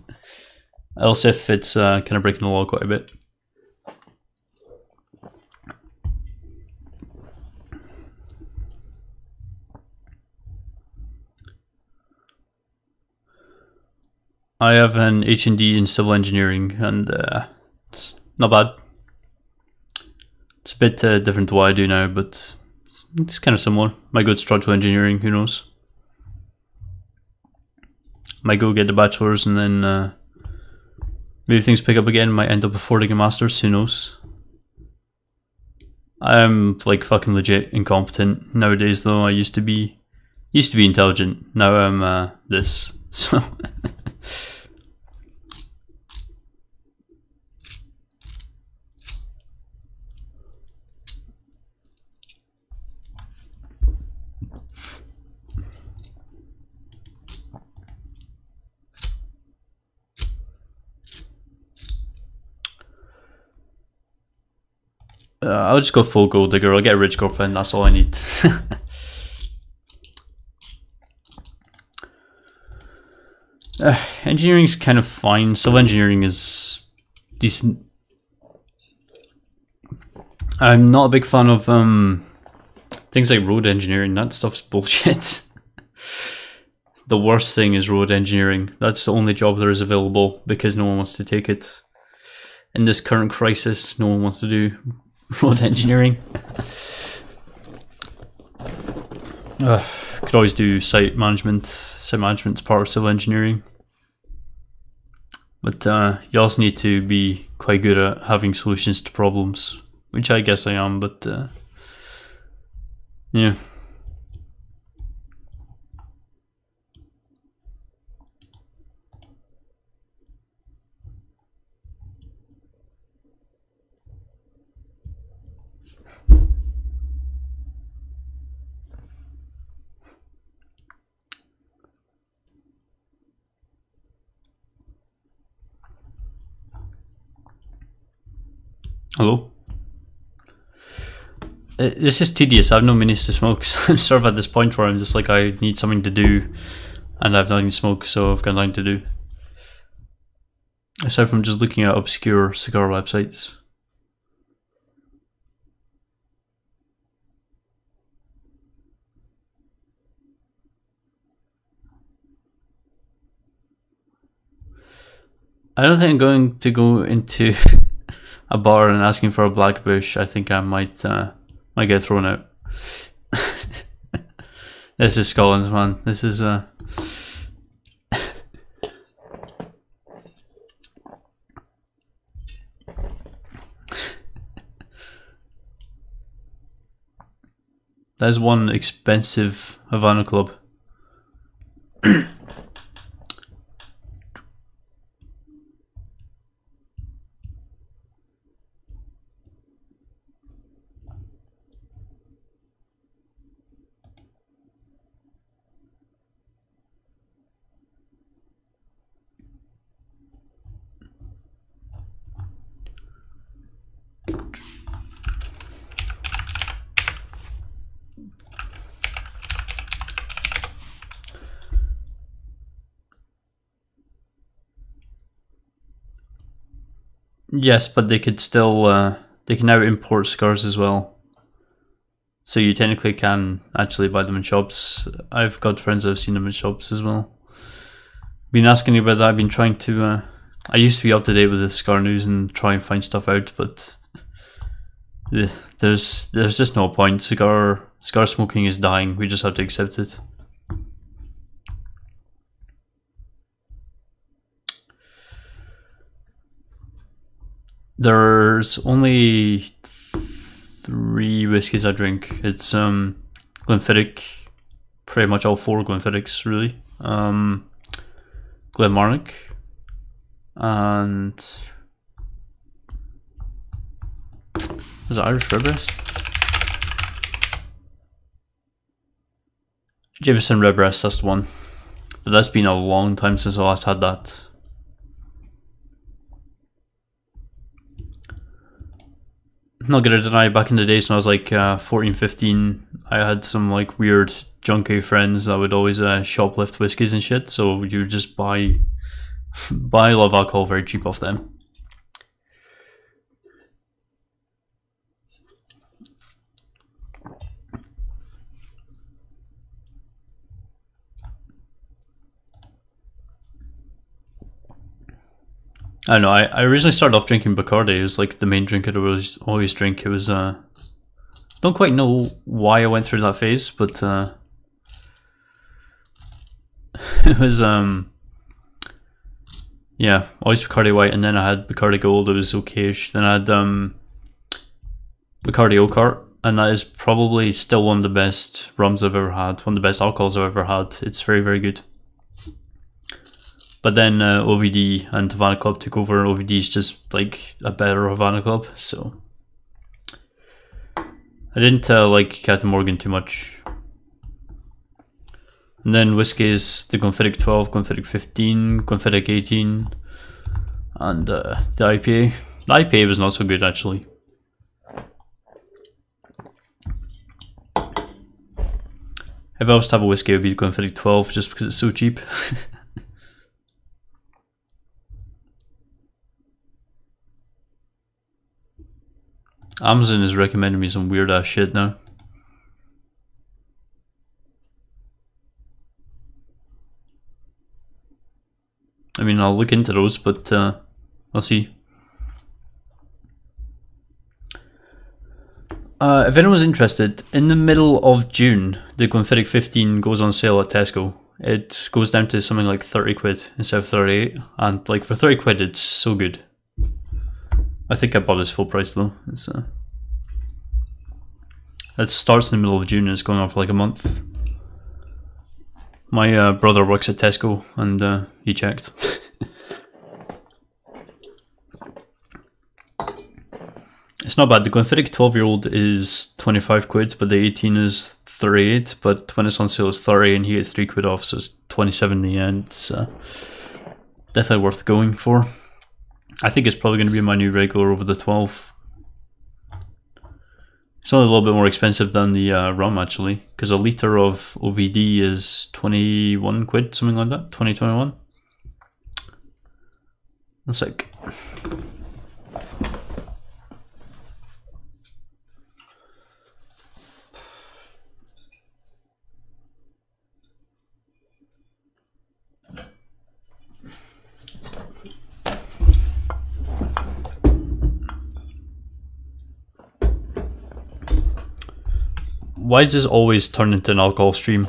else if it's kind of breaking the law quite a bit. I have an H&D in civil engineering, and it's not bad. It's a bit different to what I do now, but it's kind of similar. Might go to structural engineering, who knows. might go get the bachelor's and then maybe things pick up again. Might end up affording a master's. Who knows? I'm like fucking legit incompetent nowadays. Though I used to be intelligent. Now I'm this. So. I'll just go full gold digger. I'll get a rich girlfriend. That's all I need. Engineering's kind of fine. Civil engineering is decent. I'm not a big fan of things like road engineering. That stuff's bullshit. The worst thing is road engineering. That's the only job there is available because no one wants to take it. In this current crisis, no one wants to do road engineering. Could always do site management. Site management's part of civil engineering. But you also need to be quite good at having solutions to problems, which I guess I am, but yeah. Hello? This is tedious. I have no minis to smoke, so I'm sort of at this point where I'm just like, I need something to do, and I have nothing to smoke, so I've got nothing to do. Aside from just looking at obscure cigar websites. I don't think I'm going to go into a bar and asking for a black bush. I think I might get thrown out. This is Scotland, man. This is that is one expensive Havana club. Yes, but they could still they can now import cigars as well. So you technically can actually buy them in shops. I've got friends that have seen them in shops as well. Been asking about that. I've been trying to I used to be up to date with the cigar news and try and find stuff out, but there's just no point. Cigar smoking is dying. We just have to accept it. There's only 3 whiskies I drink. It's Glenfiddich, pretty much all 4 Glenfiddichs really. Glenmarnock, and is it Irish Redbreast? Jameson Redbreast, that's the one. But that's been a long time since I last had that. Not gonna deny, back in the days when I was like 14, 15, I had some like weird junkie friends that would always shoplift whiskies and shit, so you would just buy a lot of alcohol very cheap off them. I don't know, I originally started off drinking Bacardi. It was like the main drink I would always drink. It was, don't quite know why I went through that phase, but it was Yeah, always Bacardi White, and then I had Bacardi Gold, it was okayish. Then I had Bacardi Oak Heart, and that is probably still one of the best rums I've ever had, one of the best alcohols I've ever had. It's very, very good. But then OVD and Havana Club took over. OVD is just like a better Havana Club, so I didn't like Captain Morgan too much. And then whiskies, the Glenfiddich 12, Glenfiddich 15, Glenfiddich 18, and the IPA. The IPA was not so good actually. If I was to have a whiskey, it would be the Glenfiddich 12 just because it's so cheap. Amazon is recommending me some weird ass shit now. I mean, I'll look into those, but I'll see. If anyone's interested, in the middle of June, the Glenfiddich 15 goes on sale at Tesco. It goes down to something like 30 quid instead of 38, and like for 30 quid, it's so good. I think I bought this full price though. It's it starts in the middle of June and it's going on for like a month. My brother works at Tesco and he checked. It's not bad. The Glenfiddich 12-year-old is 25 quid, but the 18 is 38. But when it's on sale, it's 30, and he gets 3 quid off, so it's 27 in the end. It's definitely worth going for. I think it's probably going to be my new regular over the 12. It's only a little bit more expensive than the rum actually, because a litre of OVD is 21 quid, something like that, 2021. One sec. Why does this always turn into an alcohol stream?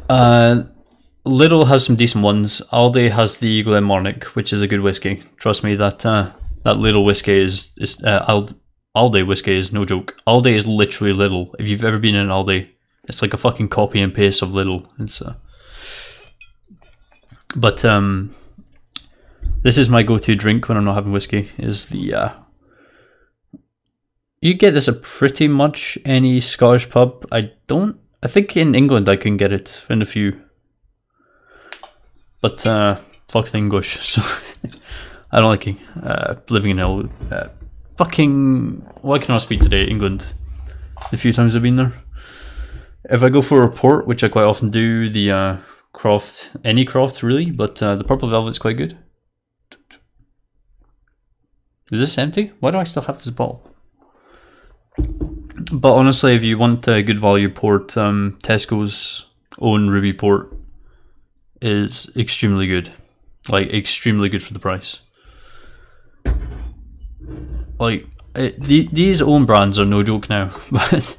Lidl has some decent ones. Aldi has the Glenmorangie, which is a good whiskey. Trust me, that Lidl whiskey is Aldi whiskey is no joke. Aldi is literally Lidl. If you've ever been in Aldi, it's like a fucking copy and paste of Lidl. It's but this is my go-to drink when I'm not having whiskey. Is the you get this at pretty much any Scottish pub. I think in England I can get it in a few. But fuck the English, so I don't like living in England. Fucking, why can I speak today? England. The few times I've been there. If I go for a port, which I quite often do, the Croft, any Croft really, but the Purple Velvet's quite good. Is this empty? Why do I still have this bottle? But honestly, if you want a good value port, Tesco's own Ruby port is extremely good. Like, extremely good for the price. Like, these own brands are no joke now, but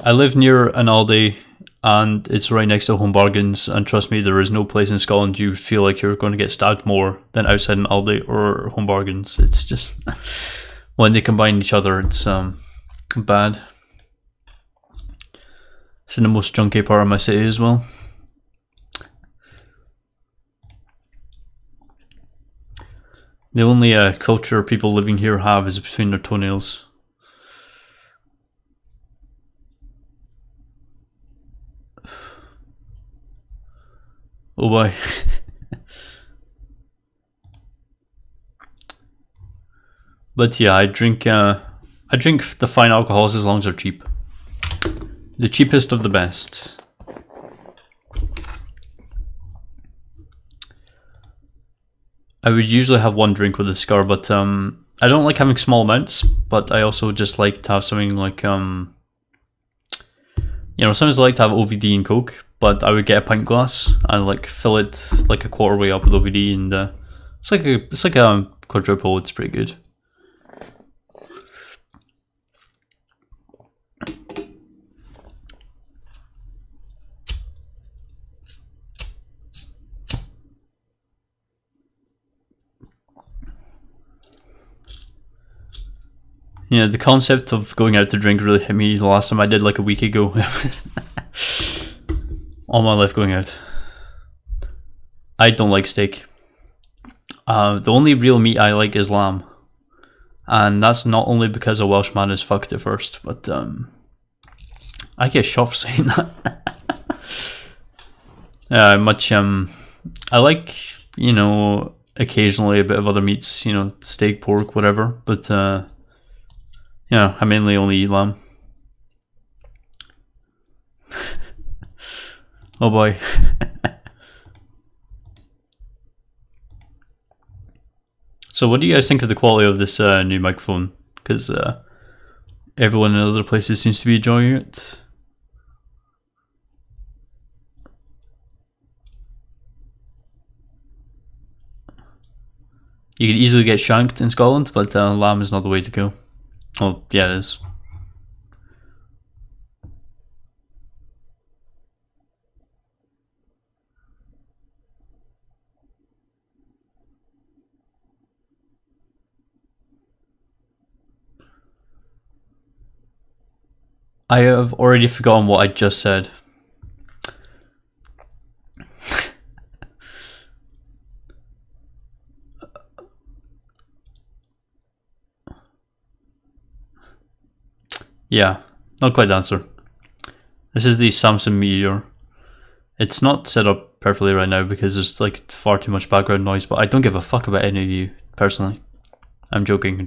I live near an Aldi and it's right next to Home Bargains, and trust me, there is no place in Scotland you feel like you're going to get stabbed more than outside an Aldi or Home Bargains. It's just, when they combine each other, it's bad. It's in the most junky part of my city as well. The only culture people living here have is between their toenails. Oh boy. But yeah, I drink the fine alcohols as long as they're cheap. The cheapest of the best. I would usually have one drink with a cigar, but I don't like having small amounts, but I also just like to have something like you know, sometimes I like to have OVD and Coke, but I would get a pint glass and like fill it like a quarter way up with OVD, and it's like a quadruple. It's pretty good. Yeah, the concept of going out to drink really hit me the last time I did, like a week ago. All my life going out. I don't like steak. The only real meat I like is lamb. And that's not only because a Welsh man is fucked at first, but I get shot for saying that. I like, you know, occasionally a bit of other meats, you know, steak, pork, whatever, but yeah, I mainly only eat lamb. Oh boy. So what do you guys think of the quality of this new microphone? Because everyone in other places seems to be enjoying it. You could easily get shanked in Scotland, but lamb is not the way to go. Oh, yeah, it is. I have already forgotten what I just said. Yeah, not quite the answer. This is the Samsung Meteor. It's not set up perfectly right now because there's like far too much background noise, but I don't give a fuck about any of you, personally. I'm joking.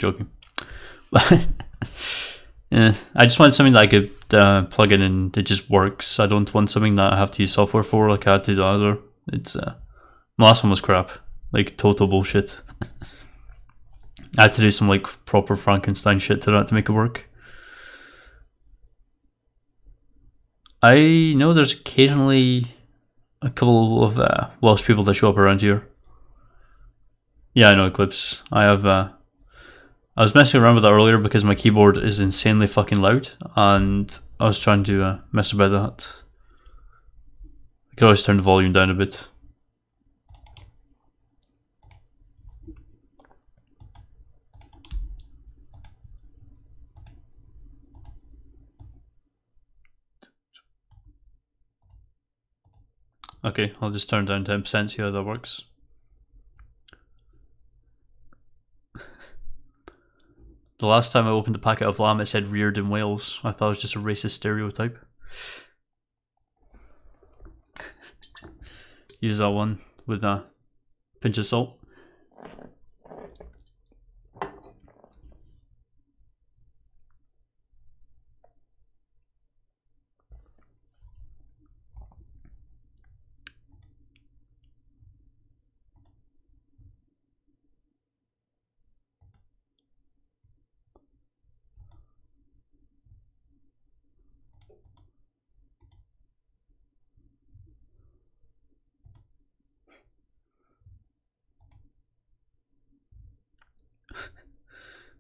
Yeah, I just want something that I could plug in and it just works. I don't want something that I have to use software for like I had to the other. It's my last one was crap, like total bullshit. I had to do some like proper Frankenstein shit to that to make it work. I know there's occasionally a couple of Welsh people that show up around here. Yeah, I know Eclipse. I was messing around with that earlier because my keyboard is insanely fucking loud, and I was trying to mess about that. I could always turn the volume down a bit. Okay, I'll just turn down 10%, see how that works. The last time I opened a packet of lamb, it said reared in Wales. I thought it was just a racist stereotype. Use that one with a pinch of salt.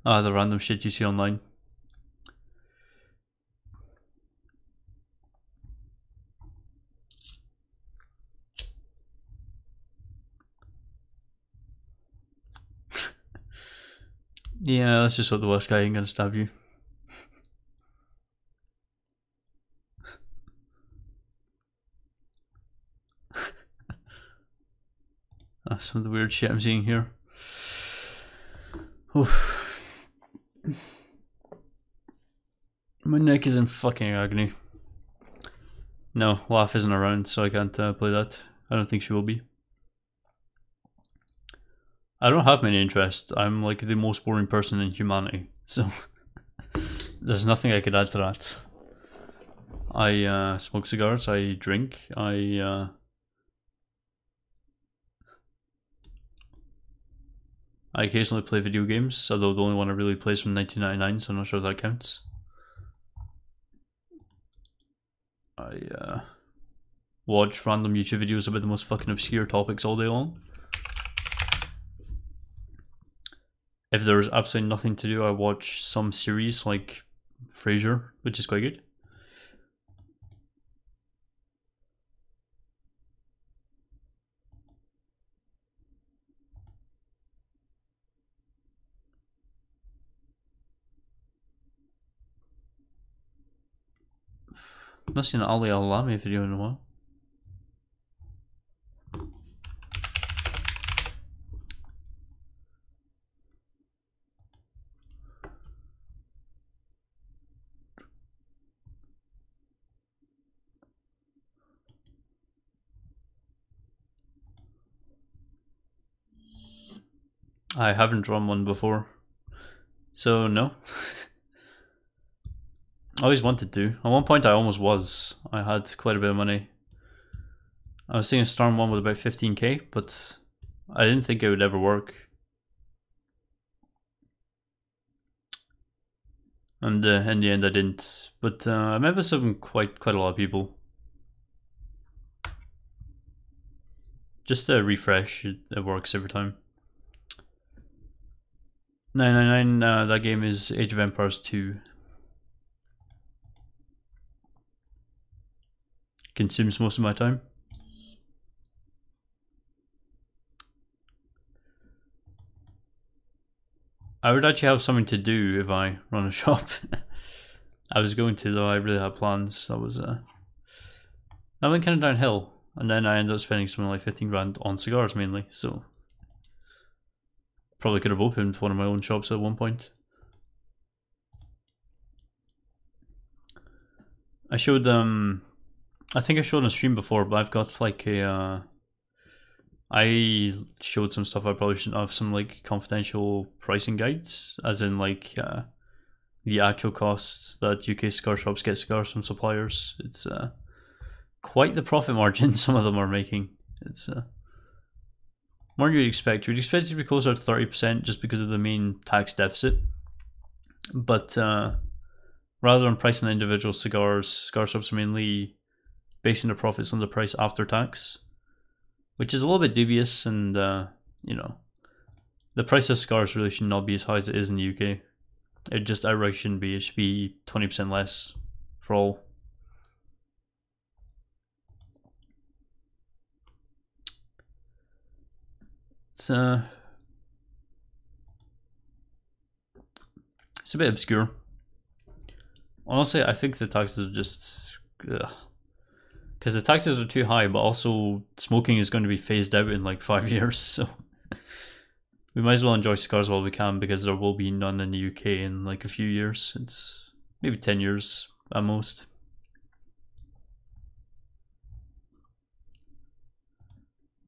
The random shit you see online. Yeah, that's just what the worst guy ain't gonna stab you. Some of the weird shit I'm seeing here. Oof. My neck is in fucking agony. No, Laugh isn't around, so I can't play that. I don't think she will be. I don't have many interests. I'm like the most boring person in humanity, so there's nothing I could add to that. I smoke cigars, I drink, I occasionally play video games, although the only one I really play is from 1999, so I'm not sure if that counts. I watch random YouTube videos about the most fucking obscure topics all day long. If there's absolutely nothing to do, I watch some series like Frasier, which is quite good. not seen an Ali Alami video in a while. I haven't drawn one before, so no. I always wanted to. At one point I almost was. I had quite a bit of money. I was seeing a Storm one with about 15k, but I didn't think it would ever work. And in the end I didn't. But I remember some quite a lot of people. Just a refresh, it works every time. 999, that game is Age of Empires 2. Consumes most of my time. I would actually have something to do if I run a shop. I was going to, though. I really had plans. That was that went kind of downhill, and then I ended up spending something like 15 grand on cigars mainly. So probably could have opened one of my own shops at one point. I showed I think I showed on stream before, but I've got like a I showed some stuff I probably shouldn't have, some like confidential pricing guides, as in like the actual costs that UK cigar shops get cigars from suppliers. It's quite the profit margin some of them are making. It's more than you'd expect. You'd expect it to be closer to 30% just because of the main tax deficit. But rather than pricing individual cigars, cigar shops are mainly basing their profits on the price after tax, which is a little bit dubious. And you know, the price of cigars really should not be as high as it is in the UK. It just outright shouldn't be. It should be 20% less for all. It's a bit obscure. Honestly, I think the taxes are just because the taxes are too high, but also smoking is going to be phased out in like 5 years, so we might as well enjoy cigars while we can, because there will be none in the UK in like a few years. It's maybe 10 years at most.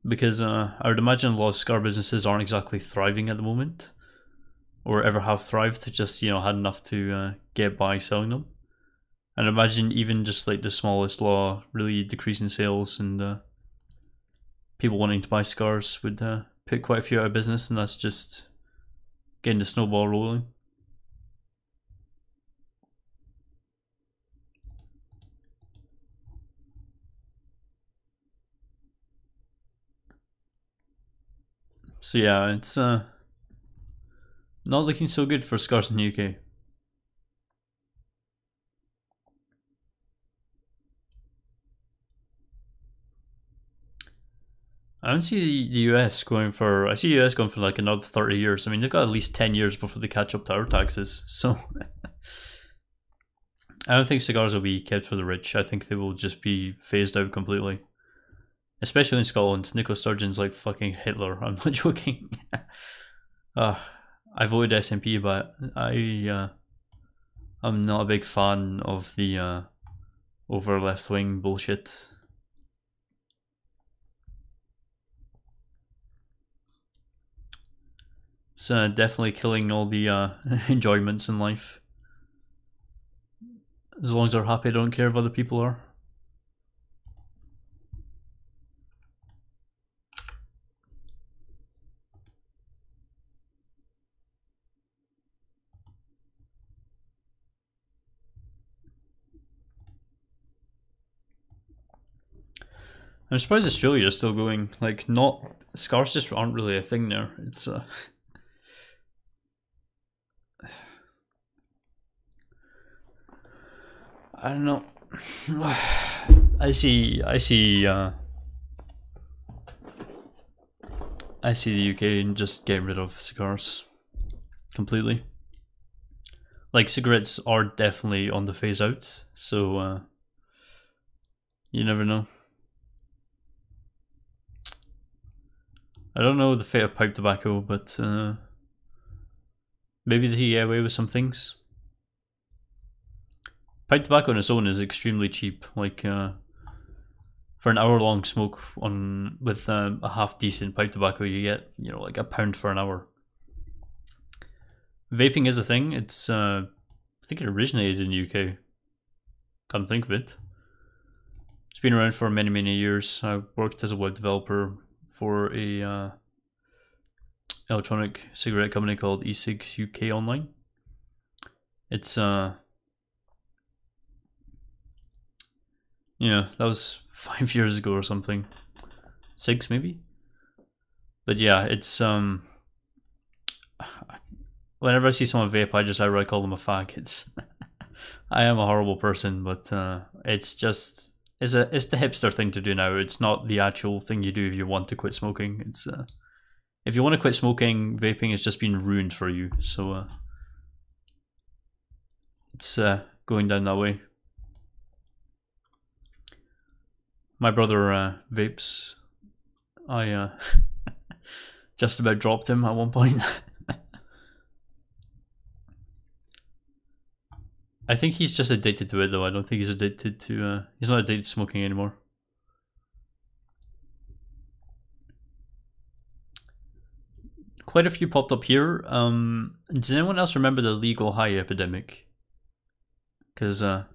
Because I would imagine a lot of cigar businesses aren't exactly thriving at the moment, or ever have thrived, just, you know, had enough to get by selling them. And imagine even just like the smallest law really decreasing sales, and people wanting to buy cigars would put quite a few out of business, and that's just getting the snowball rolling. So yeah, it's not looking so good for cigars in the UK. I don't see the US going for. I see the US going for like another 30 years. I mean, they've got at least 10 years before they catch up to our taxes. So I don't think cigars will be kept for the rich. I think they will just be phased out completely. Especially in Scotland. Nicola Sturgeon's like fucking Hitler. I'm not joking. I voted SNP, but I'm not a big fan of the over left wing bullshit. It's definitely killing all the enjoyments in life. As long as they're happy, I don't care if other people are. I'm surprised Australia is still going. Like, not cigars just aren't really a thing there. It's I don't know. I see the UK just getting rid of cigars completely. Like, cigarettes are definitely on the phase out, so You never know. I don't know the fate of pipe tobacco, but maybe they get away with some things. Pipe tobacco on its own is extremely cheap. Like for an hour-long smoke on with a half decent pipe tobacco, you get like £1 for an hour. Vaping is a thing. It's I think it originated in the UK. Can't think of it. It's been around for many years. I worked as a web developer for a electronic cigarette company called eCigs UK Online. It's yeah, that was 5 years ago or something. 6 maybe? But yeah, it's whenever I see someone vape, I just outright call them a fag. It's I am a horrible person, but it's just it's the hipster thing to do now. It's not the actual thing you do if you want to quit smoking. It's if you want to quit smoking, vaping has just been ruined for you. So it's going down that way. My brother vapes. I just about dropped him at one point. I think he's just addicted to it though. I don't think he's addicted to he's not addicted to smoking anymore. Quite a few popped up here. Does anyone else remember the legal high epidemic? Because that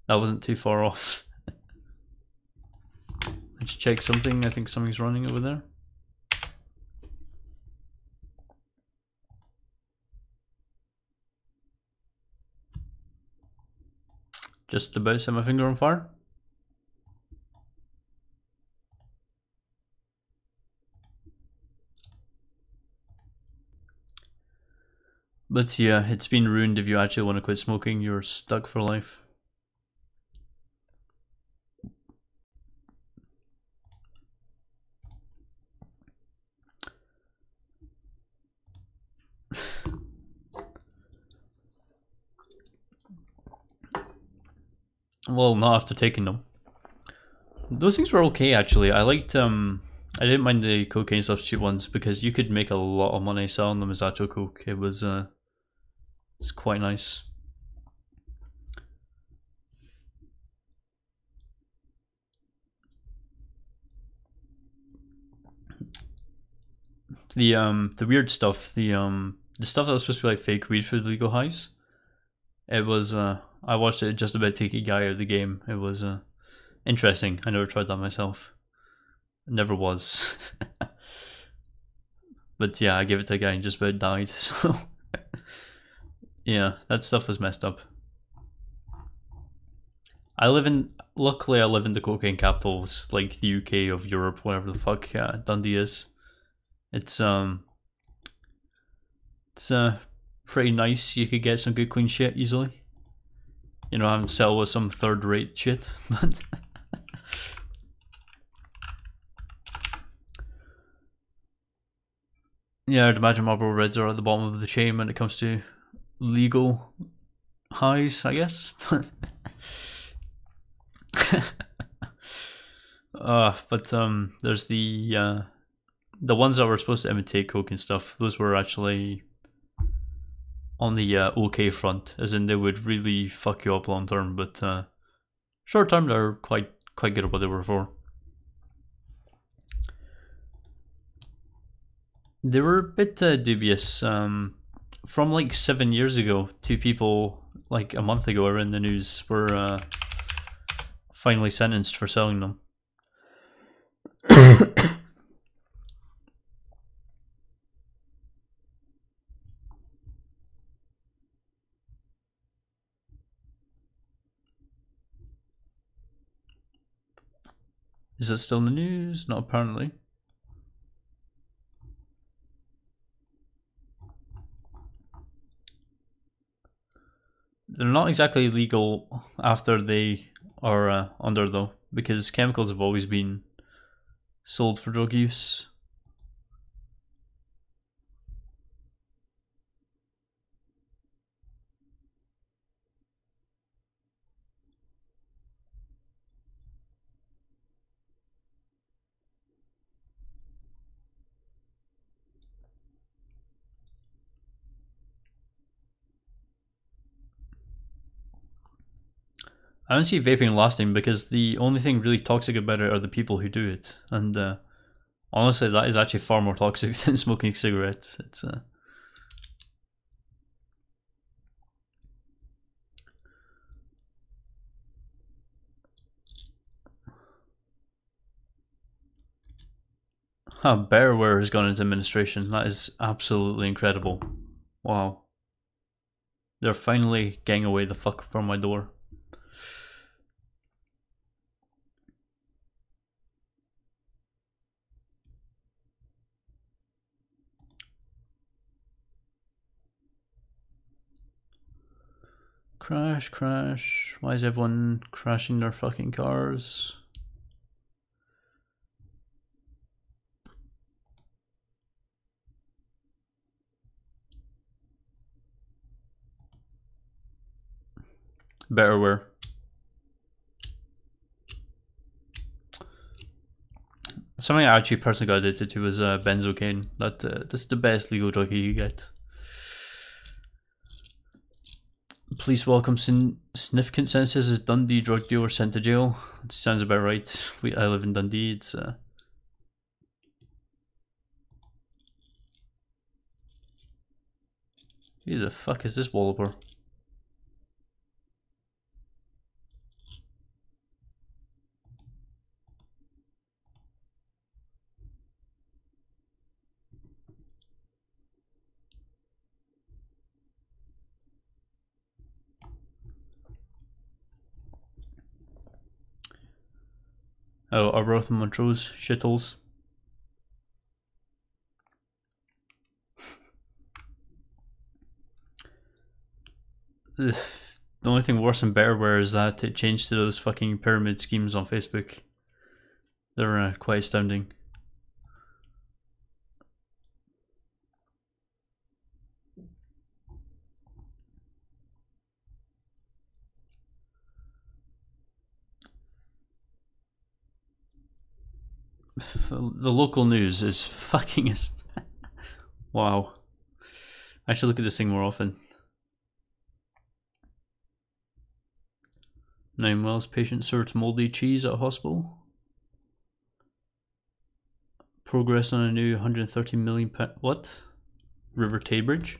wasn't too far off. Let's check something. I think something's running over there. Just about set my finger on fire. But yeah, it's been ruined. If you actually want to quit smoking, you're stuck for life. Well, not after taking them. Those things were okay actually. I liked I didn't mind the cocaine substitute ones because you could make a lot of money selling them as actual coke. It was it's quite nice. The weird stuff, the stuff that was supposed to be like fake weed for the legal highs. It was I watched it just about take a guy out of the game. It was interesting. I never tried that myself. It never was. But yeah, I gave it to a guy and just about died. So yeah, that stuff was messed up. Luckily I live in the cocaine capitals, like the UK of Europe, whatever the fuck Dundee is. It's pretty nice. You could get some good clean shit easily. You know, having to sell with some third-rate shit, but yeah, I'd imagine Marlboro Reds are at the bottom of the chain when it comes to legal highs, I guess. But there's the ones that were supposed to imitate coke and stuff. Those were actually on the okay front, as in they would really fuck you up long term, but short term they're quite good at what they were for. They were a bit dubious. From like 7 years ago, 2 people like a month ago around the news were finally sentenced for selling them. Is it still in the news? Not apparently. They're not exactly legal after they are under though, because chemicals have always been sold for drug use. I don't see vaping lasting because the only thing really toxic about it are the people who do it, and honestly, that is actually far more toxic than smoking cigarettes. It's Bearware has gone into administration. That is absolutely incredible. Wow. They're finally getting away the fuck from my door. Crash, crash. Why is everyone crashing their fucking cars? Betterware. Something I actually personally got addicted to was benzocaine. That's the best legal drug you get. Police welcome significant sentences as Dundee drug dealer sent to jail. It sounds about right. I live in Dundee. It's who the fuck is this walloper? Oh, Arbroath and Montrose shitholes. The only thing worse than Betterware is that it changed to those fucking pyramid schemes on Facebook. They're quite astounding. The local news is fucking wow. I should look at this thing more often. 9 Wells patient served mouldy cheese at a hospital. Progress on a new 130 million what? River Tay Bridge?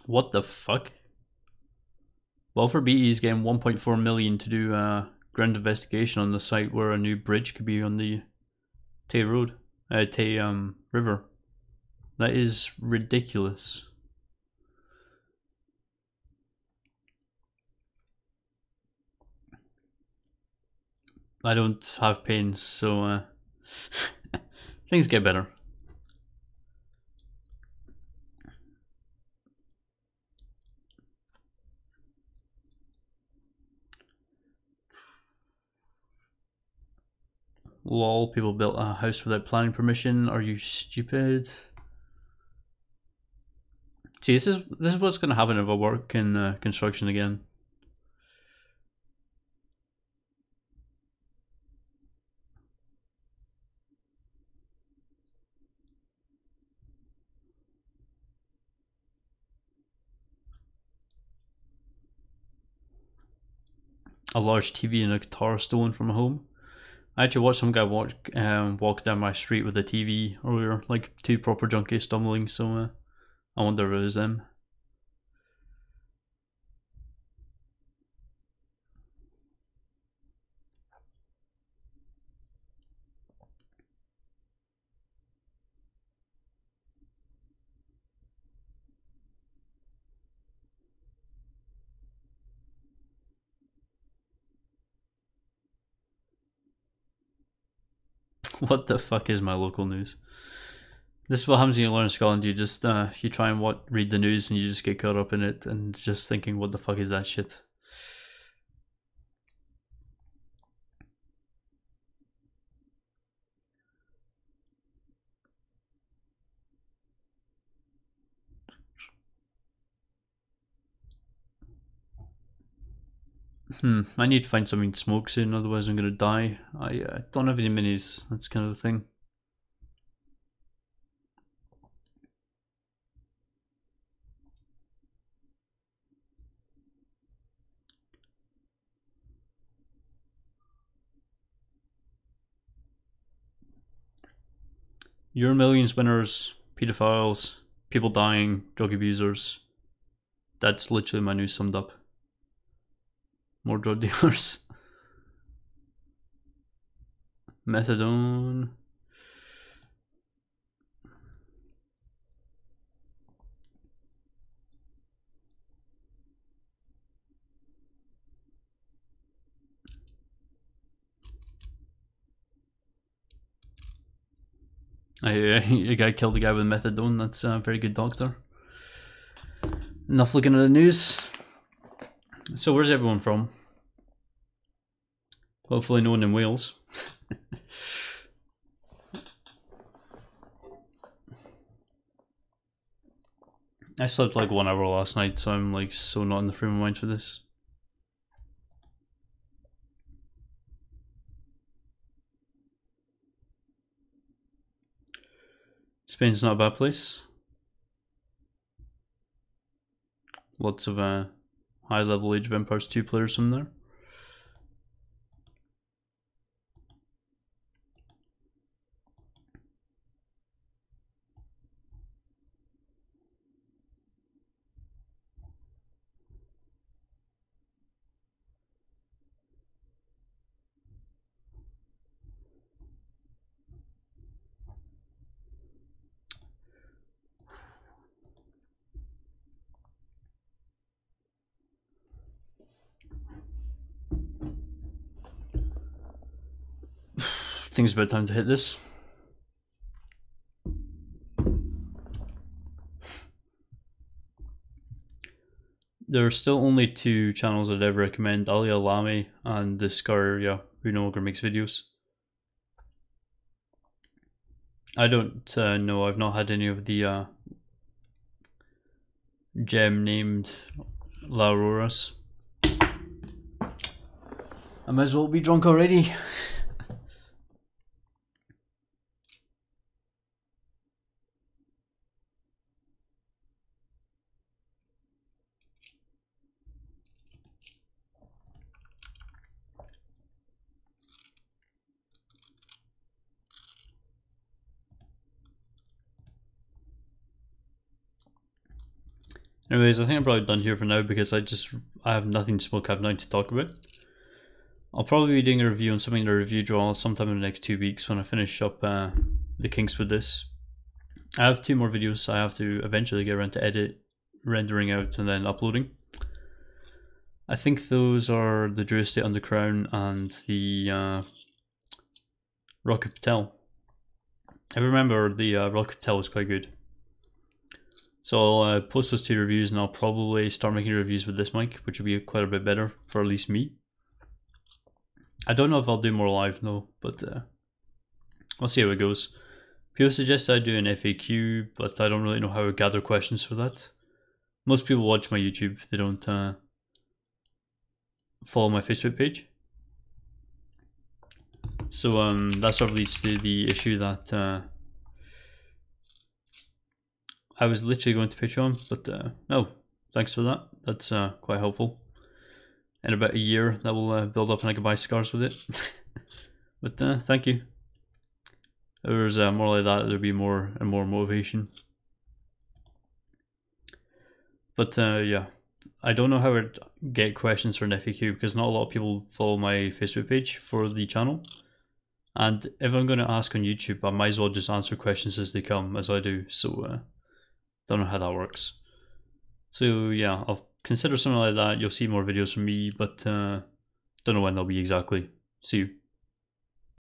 What the fuck? Welfare BE is getting 1.4 million to do ground investigation on the site where a new bridge could be on the Tay Road, Tay River. That is ridiculous. I don't have pains, so things get better. Lol, people built a house without planning permission. Are you stupid? See, this is what's going to happen if I work in construction again. A large TV and a guitar stolen from a home. I actually watched some guy walk down my street with a TV earlier, like two proper junkies stumbling, so I wonder if it was them. What the fuck is my local news? This is what happens when you learn in Scotland. You just you try and read the news and you just get caught up in it and just thinking, what the fuck is that shit? I need to find something to smoke soon, otherwise I'm gonna die. I don't have any minis, that's kind of the thing. Euro Millions winners, pedophiles, people dying, drug abusers. That's literally my news summed up. More drug dealers. Methadone. A guy killed a guy with methadone. That's a very good doctor. Enough looking at the news. So where's everyone from? Hopefully no one in Wales. I slept like 1 hour last night, so I'm like so not in the frame of mind for this. Spain's not a bad place. Lots of high level Age of Empires 2 players from there. I think it's about time to hit this. There are still only 2 channels I'd ever recommend, Ali Alami and this guy, who no longer makes videos. I don't know, I've not had any of the gem named La Auroras. I might as well be drunk already. Anyways, I think I'm probably done here for now because I have nothing to smoke, I have nothing to talk about. I'll probably be doing a review on something to review draw sometime in the next 2 weeks when I finish up the kinks with this. I have 2 more videos I have to eventually get around to edit, rendering out and then uploading. I think those are the Drew Estate Undercrown and the Rocket Patel. I remember the Rocket Patel was quite good. So I'll post those 2 reviews and I'll probably start making reviews with this mic, which will be quite a bit better for at least me. I don't know if I'll do more live though, but we'll see how it goes. People suggest I do an FAQ, but I don't really know how to gather questions for that. Most people watch my YouTube, they don't follow my Facebook page. So that sort of leads to the issue that I was literally going to Patreon, but no, thanks for that. That's quite helpful. In about a year, that will build up and I can buy cigars with it. But thank you. If there was more like that, there'd be more and more motivation. But yeah, I don't know how to get questions for an FAQ because not a lot of people follow my Facebook page for the channel. And if I'm going to ask on YouTube, I might as well just answer questions as they come, as I do. So don't know how that works. So yeah, I'll consider something like that. You'll see more videos from me, but don't know when they'll be exactly. See you.